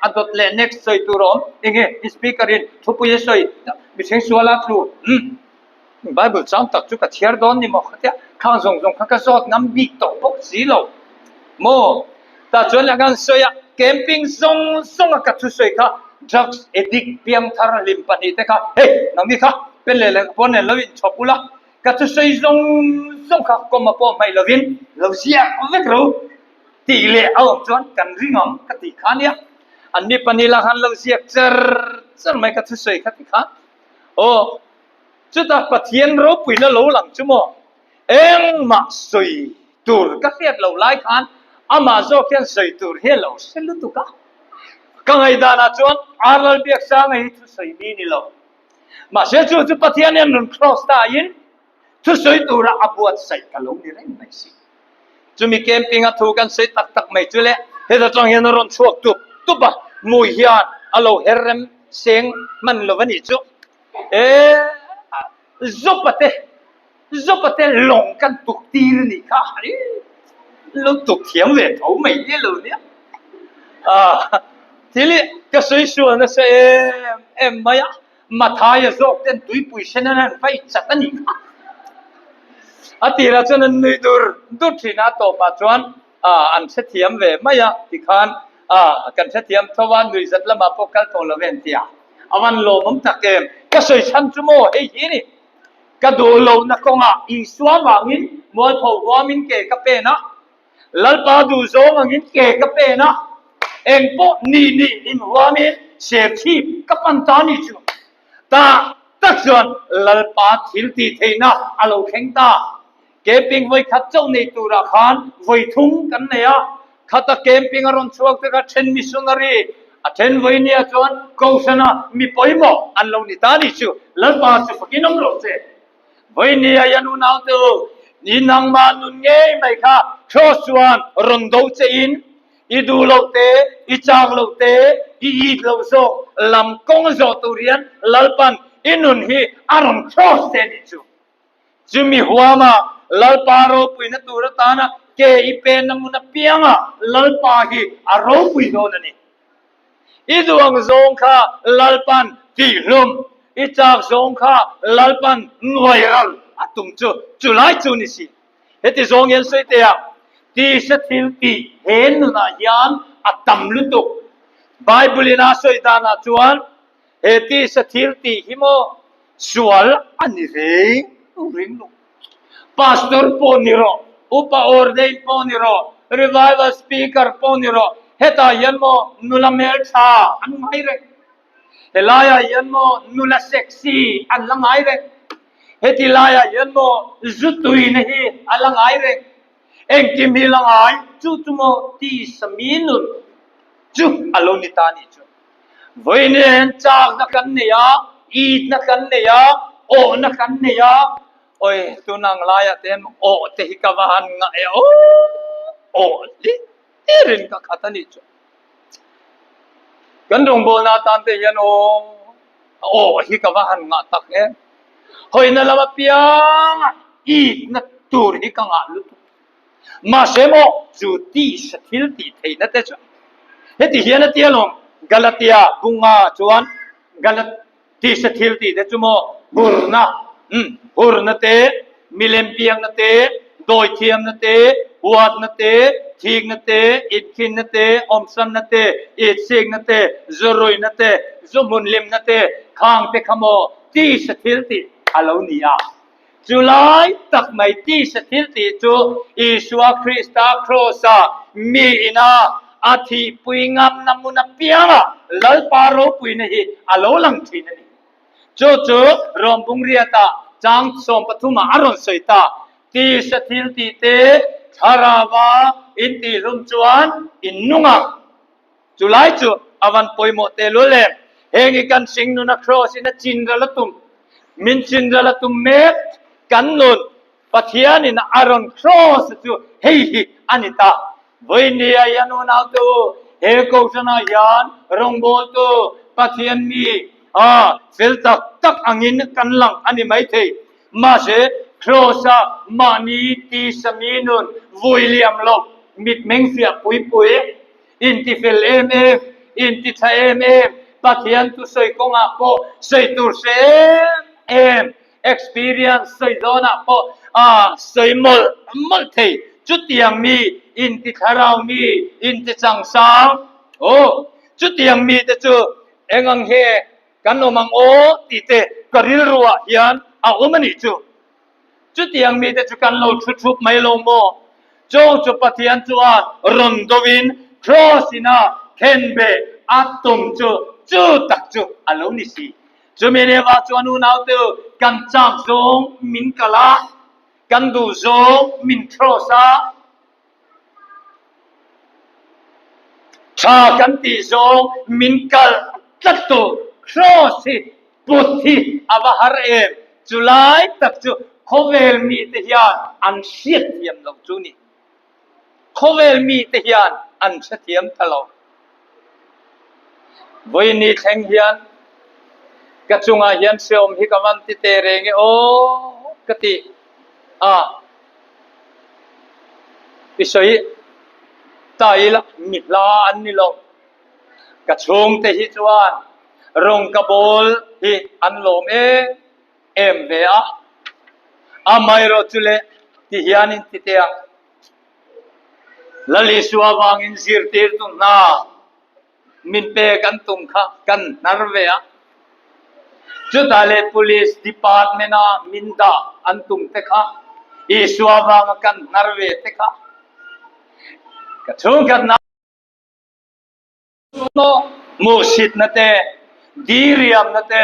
adot le next soi tu rom inge speaker in thupu ye soi biseng suala tu bible chang tak chu ka thiar don ni mo khatia khang zong zong kha ka zot ngam bi to pok si lo mo ta chon la gan soya camping zong zong ka thu soi kha drugs addict piang thar lim pani te kha hey nang ni kha pen le pon le lovin chopula ka thu soi zong zong kha ko ma po mai lovin lo sia vek ro tỷ lệ ông chọn cần riêng ông cái tỷ khá nhé anh đi pani là han lâu diệt chở mấy cái thứ sấy cái tỷ khá ô chúng ta bắt thiên rô quỷ nó lâu lắm chứ mò em mà sấy tour các phiệt lâu lại khan ama zo kian sấy tour hello xin lúc tu cả cái ngày đó là chọn alal biếc sang ngày thứ sấy đi ni lâu mà sẽ chọn chúng bắt thiên em cross ta in thứ sấy tour là abuat sấy cái lâu đi đấy này xí Jumi camping at hugan say tak may chule. Heda chong yan ron chuak tuba mui hian alo herrem seng man lovani chu. Zopate long kan tuk tir ni ka hari. Lo tuk thiam ve thau mai ni lo ni. Tili ka soi su na sa em maya mathaya zok ten tui pui senan vai chatani. Atira chuan an nui dur thina to pa chuan an se thiam ve maya ti khan kan se thiam thowan nui zat lama pokal to loven tia awan lo mom takem ka soi chan chu mo hei hi ni ka do lo na konga I swa wangin mo tho wamin ke ka pe na lalpa du zo mangin ke ka pe na eng po ni in wamin se thi ka pan ta ni chu ta tak chuan lalpa thil ti theina alo kheng ta camping voi khat chau nei tu ra khan voi thung kan ne ya khata camping aron chuak te ka then missionary a then voi ni a chuan ko sana mi poimo an lo ni ta ni chu lalpa chu fakinom ro che voi ni a yanu nau tu ni nang ma nun nge mai kha chuan ron do che in I du lo te I chang lo te I lo so lam kong zo tu rian lalpan inun hi aron cross te ni chu Jumi huama lalparo pui na tura tana ke ipen namuna pianga lalpa hi aro pui do na ni iduang zong kha lalpan ti hlum ichak zong kha lalpan ngoiral atung chu chulai chu ni si heti zong yen soi te ya ti sa thil ti hen na yan atam lutuk bible ina soi ta na chuan heti sa thil ti himo sual ani ring lu pastor poniro upa ordain poniro revival speaker poniro heta yanmo nula mel tha an ngai re helaya yanmo nula sexy an langai re heti laya yanmo zutui nahi alangai re engkim hi langai chu tumo ti saminun chu aloni tani chu voinen chak na kan ne ya eat na kan ne ya o na kan ne ya oi tunang laya tem o te hikawahan nga o li irin ka katani chu กันดงโบนาตันเตียนโอ้ฮิกะวะหันงะตักหอยนั่นละมาเปียอีนัดตูรฮิกังะลุมาเสโมจูตีสถิลตีเทนัดเตจเฮติเฮียนัดเตียลงกาลาติยาบุงาจวนกาลาตีสถิลตีเตจโมบุรนาบุรนาเตมิเลมเปียงนาเตโดยเทียมนาเตวัดนาเตทีกนาเตอิดคินนาเตอมสันนาเตอิดเซกนาเตจรอยนาเตจุมุนลิมนาเตข้างเตขโมตีสถิลตีอาลานียาจุลายตักไม่ตีสถิลตีจูอิสวาคริสตาโครซามีนาอาทิปุยงามนามุนเปียงะลลปารปุยนี่อาลาลังทีนี่จูรอมบุงเรียตาจังสมปฐุมาอารอนสวยตาตีสถิลตีเตชาราวาอินตีรุมจวนอินนุงะจุลายจูอวันปอยโมเตลุเลเฮงิกันสิงนุนักโครสินะจินระละตุมมินจินระละตุมเมกกันนุนปัทยานินะอารอนโครสจูเฮฮิอานิตาวินียานุนาตูเฮโกชนายันรงโบตูปัทยันมีฟิลตักอังินกันหลังอันนี้ไม่เทมาเสโครซามานีตีสมีนุนวิลเลียมลบมิดเมงเสียปุยอินติฟิลอินติไทเอ็มปัทยันตุสวยกงอาโปสวยตุเซมexperience สวยโดนาโปสวยมลเทจุดยังมีอินติคาราวมีอินติจังสาวโอ้จุดยังมีแต่จูเอ็งเฮกันโนมังโอตีเตกริลรัวยันเอามันนี่จูจุดยังมีแต่จูกันโลชุบไม่ลงโมจูปฏิยันจูรอนโดวินครอสินาเคนเบอัตตุมจูตักจูอารมณ์นี่สิจูเมเนวาจูนูนาวตูกันจักจงมินกะลากันดูจงมินครอซาชากันตีจงมินกัลตัดตูครอสิปุถิอวหารจุลายตักจูโคเวลมีเทียนอันเสียเทียมลงจูนี่โคเวลมีเทียนอันเสียเทียมทะเลวันนี้แข่งเฮียนกระจุงอาเฮียนเสียมฮิกมันติเตเรงโอ้กติพิเศษตายละมิลาอันนี้ลงกระจุงเตหิจวนรงกบอลฮิอันลมเอ็มเบียไม่รอจุเลที่เฮียนินติเตียลลิสวาวังอินซิร์ตีร์ตุนนามินเปกันตุงค่ะกันนารเวียจุดอะไร police department มินดาอันตุงเตค่ะอีสวาวังกันนารเวียเตค่ะกระชุ่มกันนะโนมูสิตนั่นเตดีเรียมนั่นเต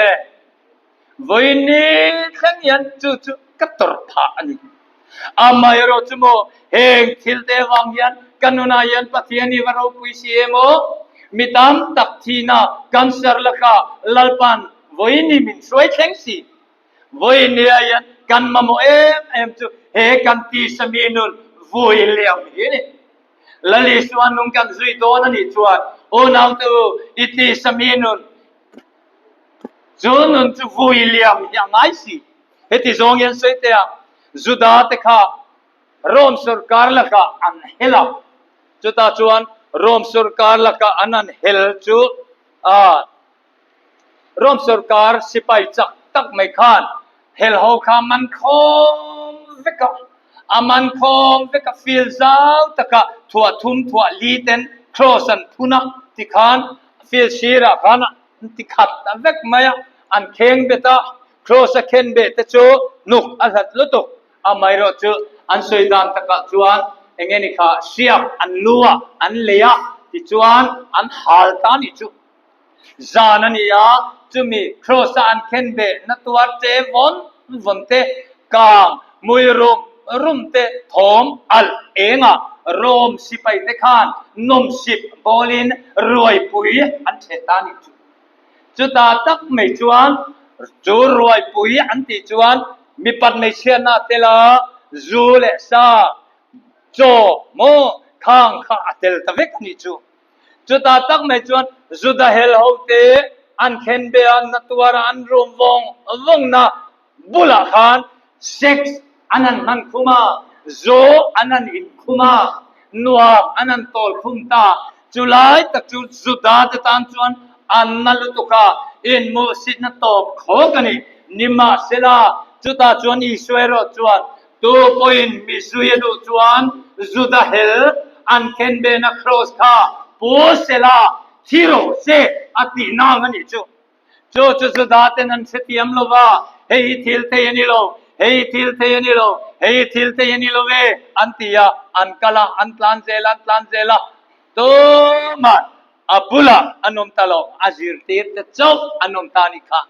วันนี้ขันยันจุกัตตร์ผาอันนี้ไม่รอจุโมเฮงทิลเตวังยันกันนุนายันปฏิยันนิวารปุยเสียโมมิตามตักทีน่ากันเสร์ลค่ะลลปันวันนี้มินสวยแข็งสิวันนี้ยันกันมาโมเอ็มจุเฮกันตีสมีนุนวันเลี้ยงนี่ลลิสวันนุ่งกันจุยโตนันนี่จวนโอนาตูอิตีสมีนุนจูนุนจูวันเลี้ยงยังไงสิเฮติจงยันสวยเตียจุดาเตค่ะรอมสุรการละค่ะอันเฮลับจุดตาจวนรอมสุรการละค่ะอันนั้นเฮลจูรอมสุรการสิไปจักตักไม่ขานเฮลฮาวคามันคมเวกะมันคมเวกะฟิลซาวตะกะทัวทุมทัวลีเตนครอสันทุนักติขานฟิลชีระขานติขัดเวกมายอันเข่งเบตาครอสเข่งเบตจูนุกอัลฮัดลุตุไม่รู้จูอันสวยดานตะกะจวนเองนี่ค่ะเสียบอันลัวอันเลียที่จวนอันฮัลตานี่จูจานันยาจูมีครอสอันเข่งเบนัตัวเจวนเตกางมุยรุมเตทอมอัลเองะรอมสิไปเตคานนมสิบบอลินรวยปุยอันเชตานี่จูตาตักไม่จวนจูรวยปุยอันที่จวนมีปัดไม่เชื่อหน้าเตลาจูเลซาโจโมข้างข้าเตลตะเวกนี่จู จุดตักไม่จวนจุดเฮลโฮเตอันเข็นเบียนนัตัวอันรวมวงนะบุลขานเซ็กซ์อันนั้นมันคุมาโจอันนั้นอินคุมานัวอันนั้นโตลคุมตาจุไลตักจุดาจะตามจวนอันนั้นลุตุกาอินมูสินตบขอกันนี่นิมาเสลาจุดาจวนอิสเวโรจวนตัวปอยน์มิสุยดูจวนจุดาเฮลอันเข็นเบนักครอสค่ะปูเสลาฮิโร่เซอตินางันนี่จูจุดาเตนันเสติอัมโลวาเฮยทิลเตยนิโลเฮยทิลเตยนิโลเฮยทิลเตยนิโลเวอันติยาอันกะลาอันพลานเซลตัวมันอับบุลาอันนมตาโลอาจิรตีร์เตจบอันนมตานิค่ะ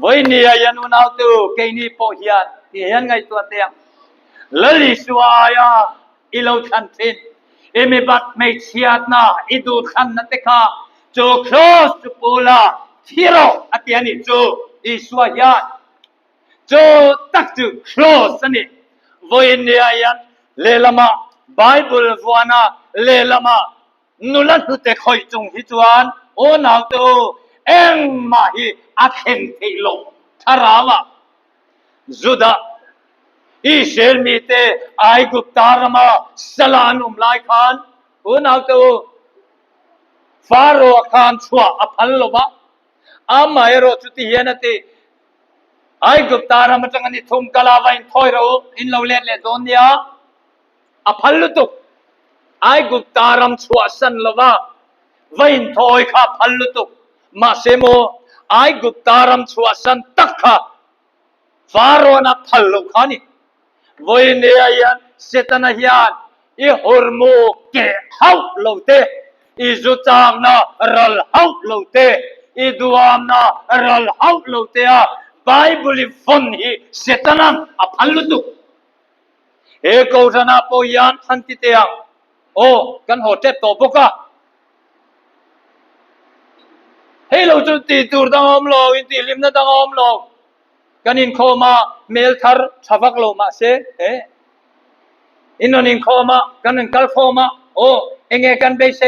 วันนี้ยันวันเอาตัวเกนี่โพฮิยันที่ยันไงตัวเตียงลลิสวายาอิโลคันตินเอเมบัตไม่เชียดนะอิดูขันนัตเตค่ะโจครอสปูลาฮิโร่อัตยานิโจอิสวายาโจตักจูครอสนี่วันนี้ยันเลลามาไบเบิลฟวานาเลลามานุลันตุเตคอยจงฮิจวนโอนาตัวเอ็งมาฮีอาเข็นเทโลทาราวะจุดาอีเชลมีเตไอกุปตารมาสลานุมไลคานโอนาตัวฟาโรห์คานชัวอภัลโลบะอามาเอโรจุติเยนติไอกุปตารมาจังนี่ทุมกลาวัยทอยเราอินเราเล่นโดนยาอภัลลุตุไอกุปตารัมชัวสันลวะวัยทอยข้าพัลลุตุมาเซโมไอกุปตารัมชัวสันตักข้าฟาโรห์นับพัลลุขานี่วันนี้ยันเสตนาฮิยันอีฮอร์โมเกะฮาวโลเตอีจุตามนารัลฮาวโลเตอีดูอามนารัลฮาวโลเตอะไบเบิลฟันฮีเสตนาอภัลลุตุเอกอุทนาปอยานทันติเตียงโอ้กันโหเจ็บตัวพวกอะเฮ้ยเราจุดตีตูร์ดังอมโลอินตีลิมนะดังอมโลกันอินโคมาเมลทาร์ชาวกโลมาเซเออินนอินโคมากันอินคัลโคมาโอ้เองกันเบสเซ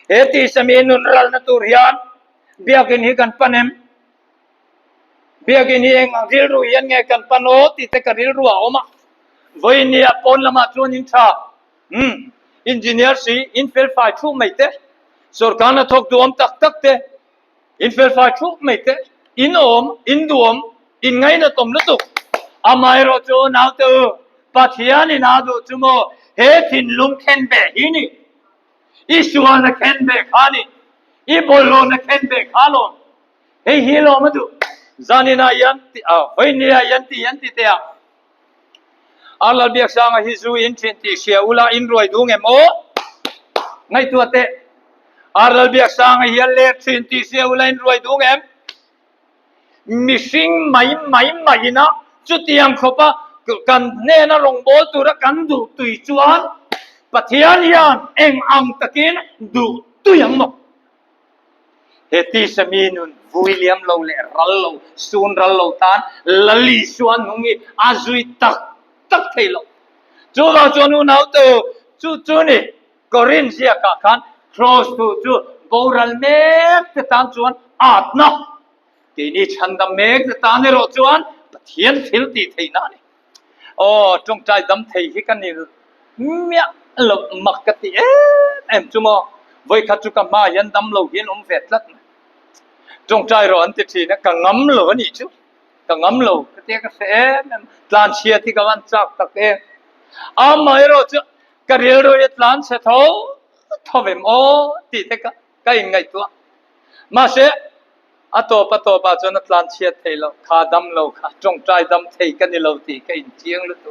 เฮติสมีนุนรัลนตูริยานเบียกินฮีกันปันเอ็มเบียกินฮีเองริลรูยันเงกันปันโอติเตกันริลรูอาอมาวันนี้ปอนละมาชวนอินชาอินจิเนียร์สีอินเฟลไฟชูไม่เตะสุรการนัทกดวมตักเตะอินเฟลไฟชูไม่เตะอินอินดวมอินไงนะตมลุตุอามาเอโรโจนาเตอปัทยานินาดูจุโมเฮทินลุงเคนเบฮินีอิสวานะเคนเบขานีอีบอลโลนะเคนเบขาโลเฮฮิโลมาดูจานินายันติวันนี้ยันติเตะอาลเบียกสางฮิซูอินทินติเชียอุลาอินรวยดูเงมโอไงตัวเตะอาลเบียกสางฮิเลทินติเชียอุลาอินรวยดูเงมมิชิงไม่นะจุดที่ยังขบกันเนน่าลงโบตุระกันดูตุยจวนปัทยานิยันเอ็งอังตะกินดูตุยังมกเฮติสมีนุนวิลเลียมโลเลรัลโลซูนรัลโลตานลลิสวนนุงีอาจุยตักเทโลจูดาจนูนาโตจูนี่กอรินเซียกาคันครอสจูโบรัลเมกเตตานจวนอาดนะทีนี้ฉันดำเมกเตตานเนโรจวนเทียนฟิลตีเทนานี่โอ้จงใจดำเทฮิกันนี่เมียหลบมักกติเอ็มจูโมไว้ขัดจุกมายันดำโลหินเฟตลัดจงใจรออันติทีนะกังงำโลนี่จูกังงำโลก็เทียกเสนตลานเชียที่กวันจักตักเองอามาเอโรจูกระเรียโรยตลานเสทอทวิมโอตีเทกก็ยังไงตัวมาเสอโตปโตปาจนตลานเชียเทโลขาดำโลขาจงใจดำเทกันนี่โลตีก็อินเจียงลุตุ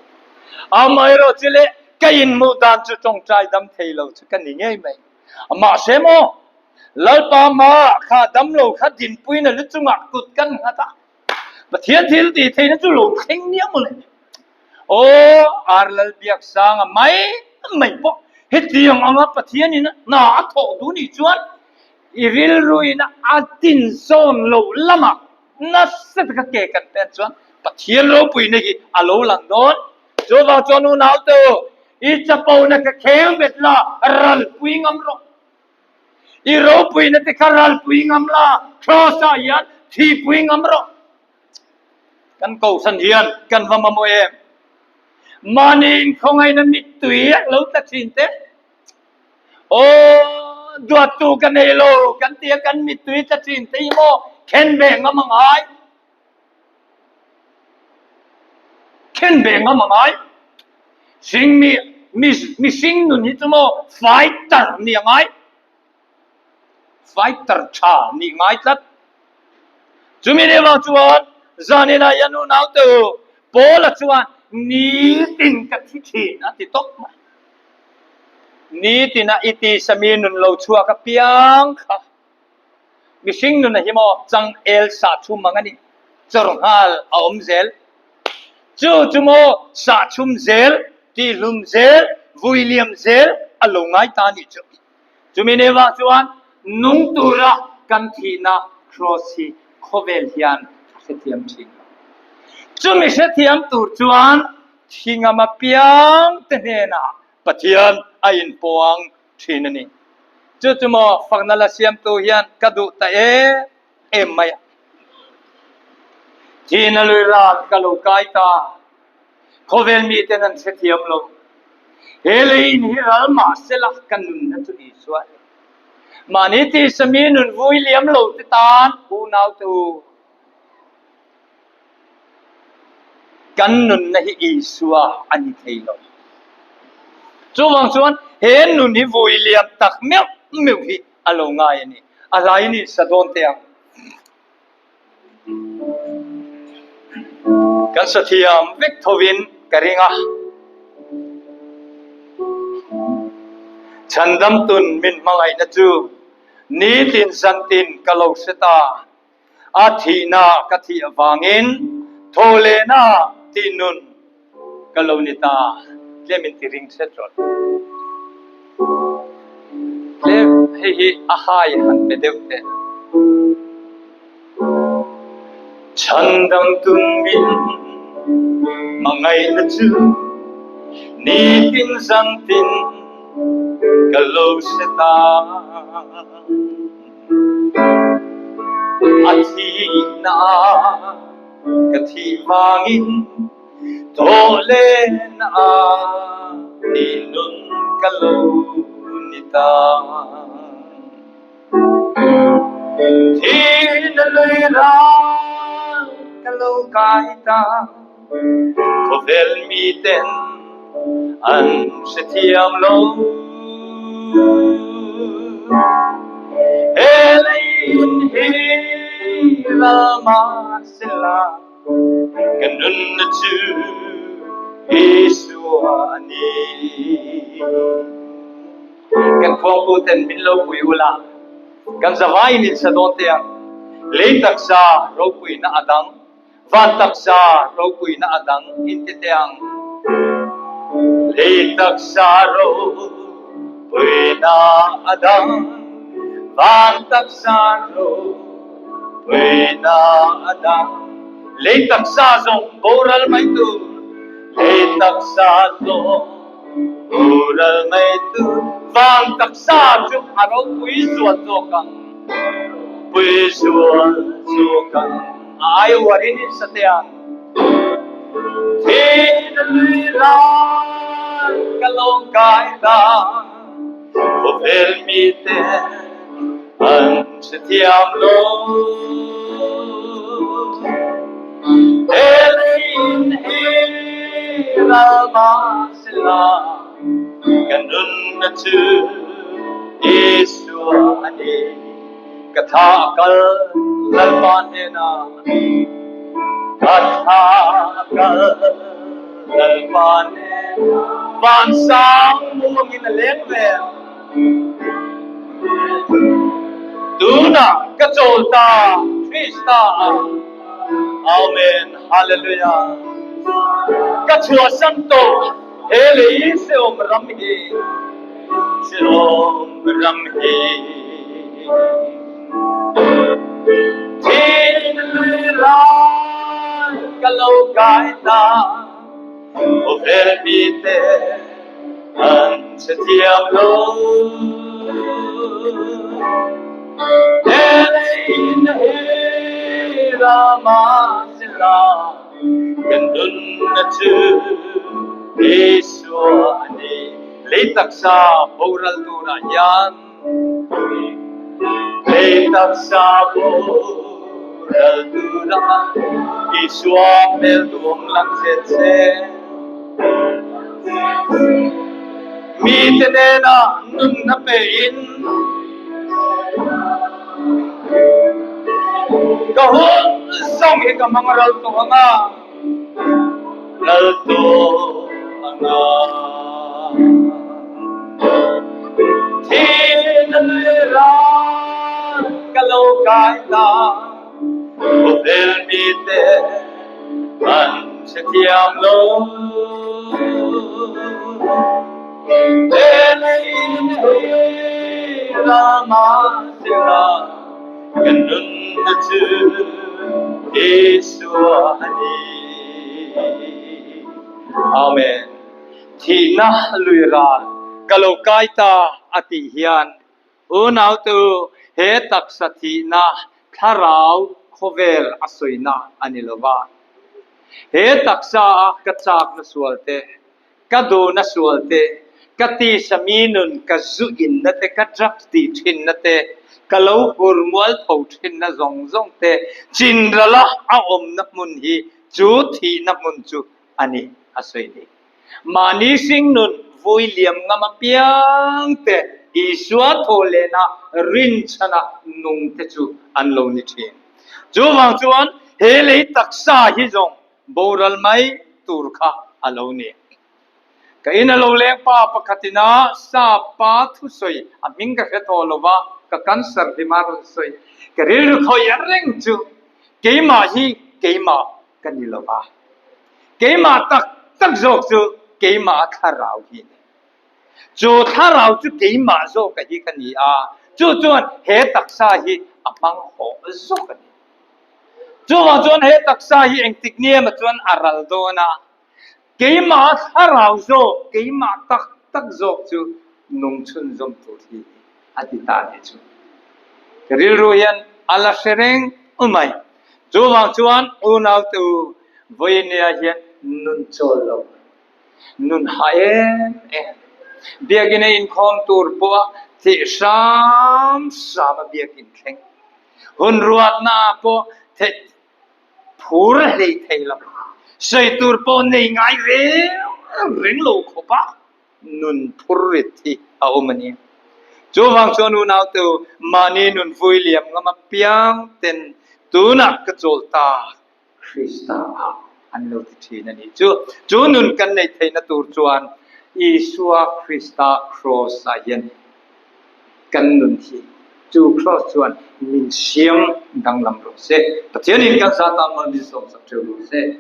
อามาเอโรจูเลก็อินมูดานจูจงใจดำเทโลจูกันนี่ไงไหมมาเสโมลลปามาขาดำโลขาดินปุยน่ะลุจุงักกุดกันฮะตาปะเทียนทิลตีเทนจูโลเข่งเนี้ยหมดเลยโอ้อาร์ลเบียกสางไม่พอเฮตียงอ่ะปะเทียนนี่นะน่าอัฐดูนี่จวนอีริลรุยนะอาตินโซนโลละมาน่าเสพกับเกกันเป็นจวนปะเทียนโลปุยนี่กี่อโลลังโดนจูบาจวนูนาวโตอีจะปูนักเข่งเบ็ดละรัลปุยงำโร iro pui na te karal pui ngamla trosa yan thi pui ngamro kan ko san hian kan vamamo em manin khongai na mit tui lo ta chin te o duat tu kan elo kan tia kan mit tui ta chin te mo ken be ngamangai ken be ngamangai sing mi sing nun hi mo fighter ni ngai fighter cha ni ngai tat chumi ne wa chuan zanina yanu nau tu pola chuan ni tin ka thi thi na ti tok ni tina iti sami nun lo chua ka piang kha mi sing nun hi mo chang el sa chu mangani chorong hal a om zel chu mo sa chum zel ti lum zel William zel alongai ta ni chu chumi ne wa chuan nung tura kan thina crossi khovel hian sethiam thing chumi sethiam tur chuan thinga ma piang te na pathian ain poang thinani chu mo fagnala siam tu hian kadu ta em mai thina luira kalu kai ta khovel mi tenan sethiam lo helein hiral ma sela kanun na chu iswa maniti saminun William lo te tan u nau tu kannun na hi iswa ani theilo chuwang chuan he nun hi William tak meu hi alo ngai ani alai ni sadon teang kan sathiam vek thovin karinga chandam tun min mangai na chu ni tin san tin kalo seta athina kathi awangin thole na tinun kalo nita lemin tiring setron le hi ahai han bedeute chandam tun min mangai na chu ni tin san tin kalo seta athina kathi wangin tole na tinun kalo nita thina luira kalo kaita khovel mi ten an sethiam lo helein hila masila kanun na chu Isuani kan khong pu ten min lo pui ula kan zawai ni sa don te le tak sa ro pui na adang van tak sa ro pui na adang in te teang le tak sa ro pui na adang van tak sa ro pui na adang le tak sa zong boral mai tu le tak sa zong boral mai tu van tak sa chuk aro pui zuan zo kang pui zuan zo kang ai warin sa teang thiên lui ra kalong kai ta ko vel mi te an se tiam lo elin hira masla kanun na chu Isu ani katha kal lalpan na katha kal lalpan van sang mung in lengve tuna kacholta Krista amen hallelujah kachua santo hele se om ramhi Shalom Ramhi Tin Liran Kalau Kaita Ovel Bite An Setiap Lo Elin Ramasila Gandun na chu Iswani Litak sa oral tuna yan Litak sa oral tuna Iswamel tuong lang setse Mitenena nung napein Kahon sang ikamangaral to nga Lalto nga Tinaliran Kalaw kaita Hotel mite Man setiam lo Elain Rama sila Ganun na tu Iswani Amen Tina luiran Kalau kaita ati hian Unaw tu Hetak sa tina Tharaw Khovel asoyna anilova Hetak sa katsak na suwalte Kado na suwalte Kati sa minun kazuin na te Kadrak di chin na te Kalau hurmual po chin na zong te Chindrala aom na munhi Juthi na munju ani asoyni Manising nun William nga mapiang te Iswa thole na rin chana nung te chu anlo ni chin Juwang chuan hele taksa hi zong Boral may turka alo ni Kaina lo leng pa pakatina sa pa thusoy aming ka khetolova ka cancer himar soy karil kho yareng chu keima hi keima kanilova keima tak zok chu keima tharau hi chu tharau chu keima zo ka hi kani a chu chuan he taksa hi apang ho zo kani chu wa chuan he taksa hi engtik ni ma chuan aral do na Keima tharau zo, keima tak zo chu nung chun zom tu thi atita ni chu. Karil ruyan ala sereng umay. Juwang chuan unaw tu voinia hian nun cholo. Nun haen biagina in khom tur po ti sam biagin theng. Hun ruat na po the phur hei theilam. Say turpo nei ngai ring lo ko pa nun puriti aumani Jowang chonu naw tu mani nun William nga mapiang ten tuna kacholta Krista anlo ti thina ni chu nun kan nei theina tur chuan Isua Krista cross ayen kan nun thi chu cross chuan min siam danglam ro se pathian in kan sa ta man bi som sa theu se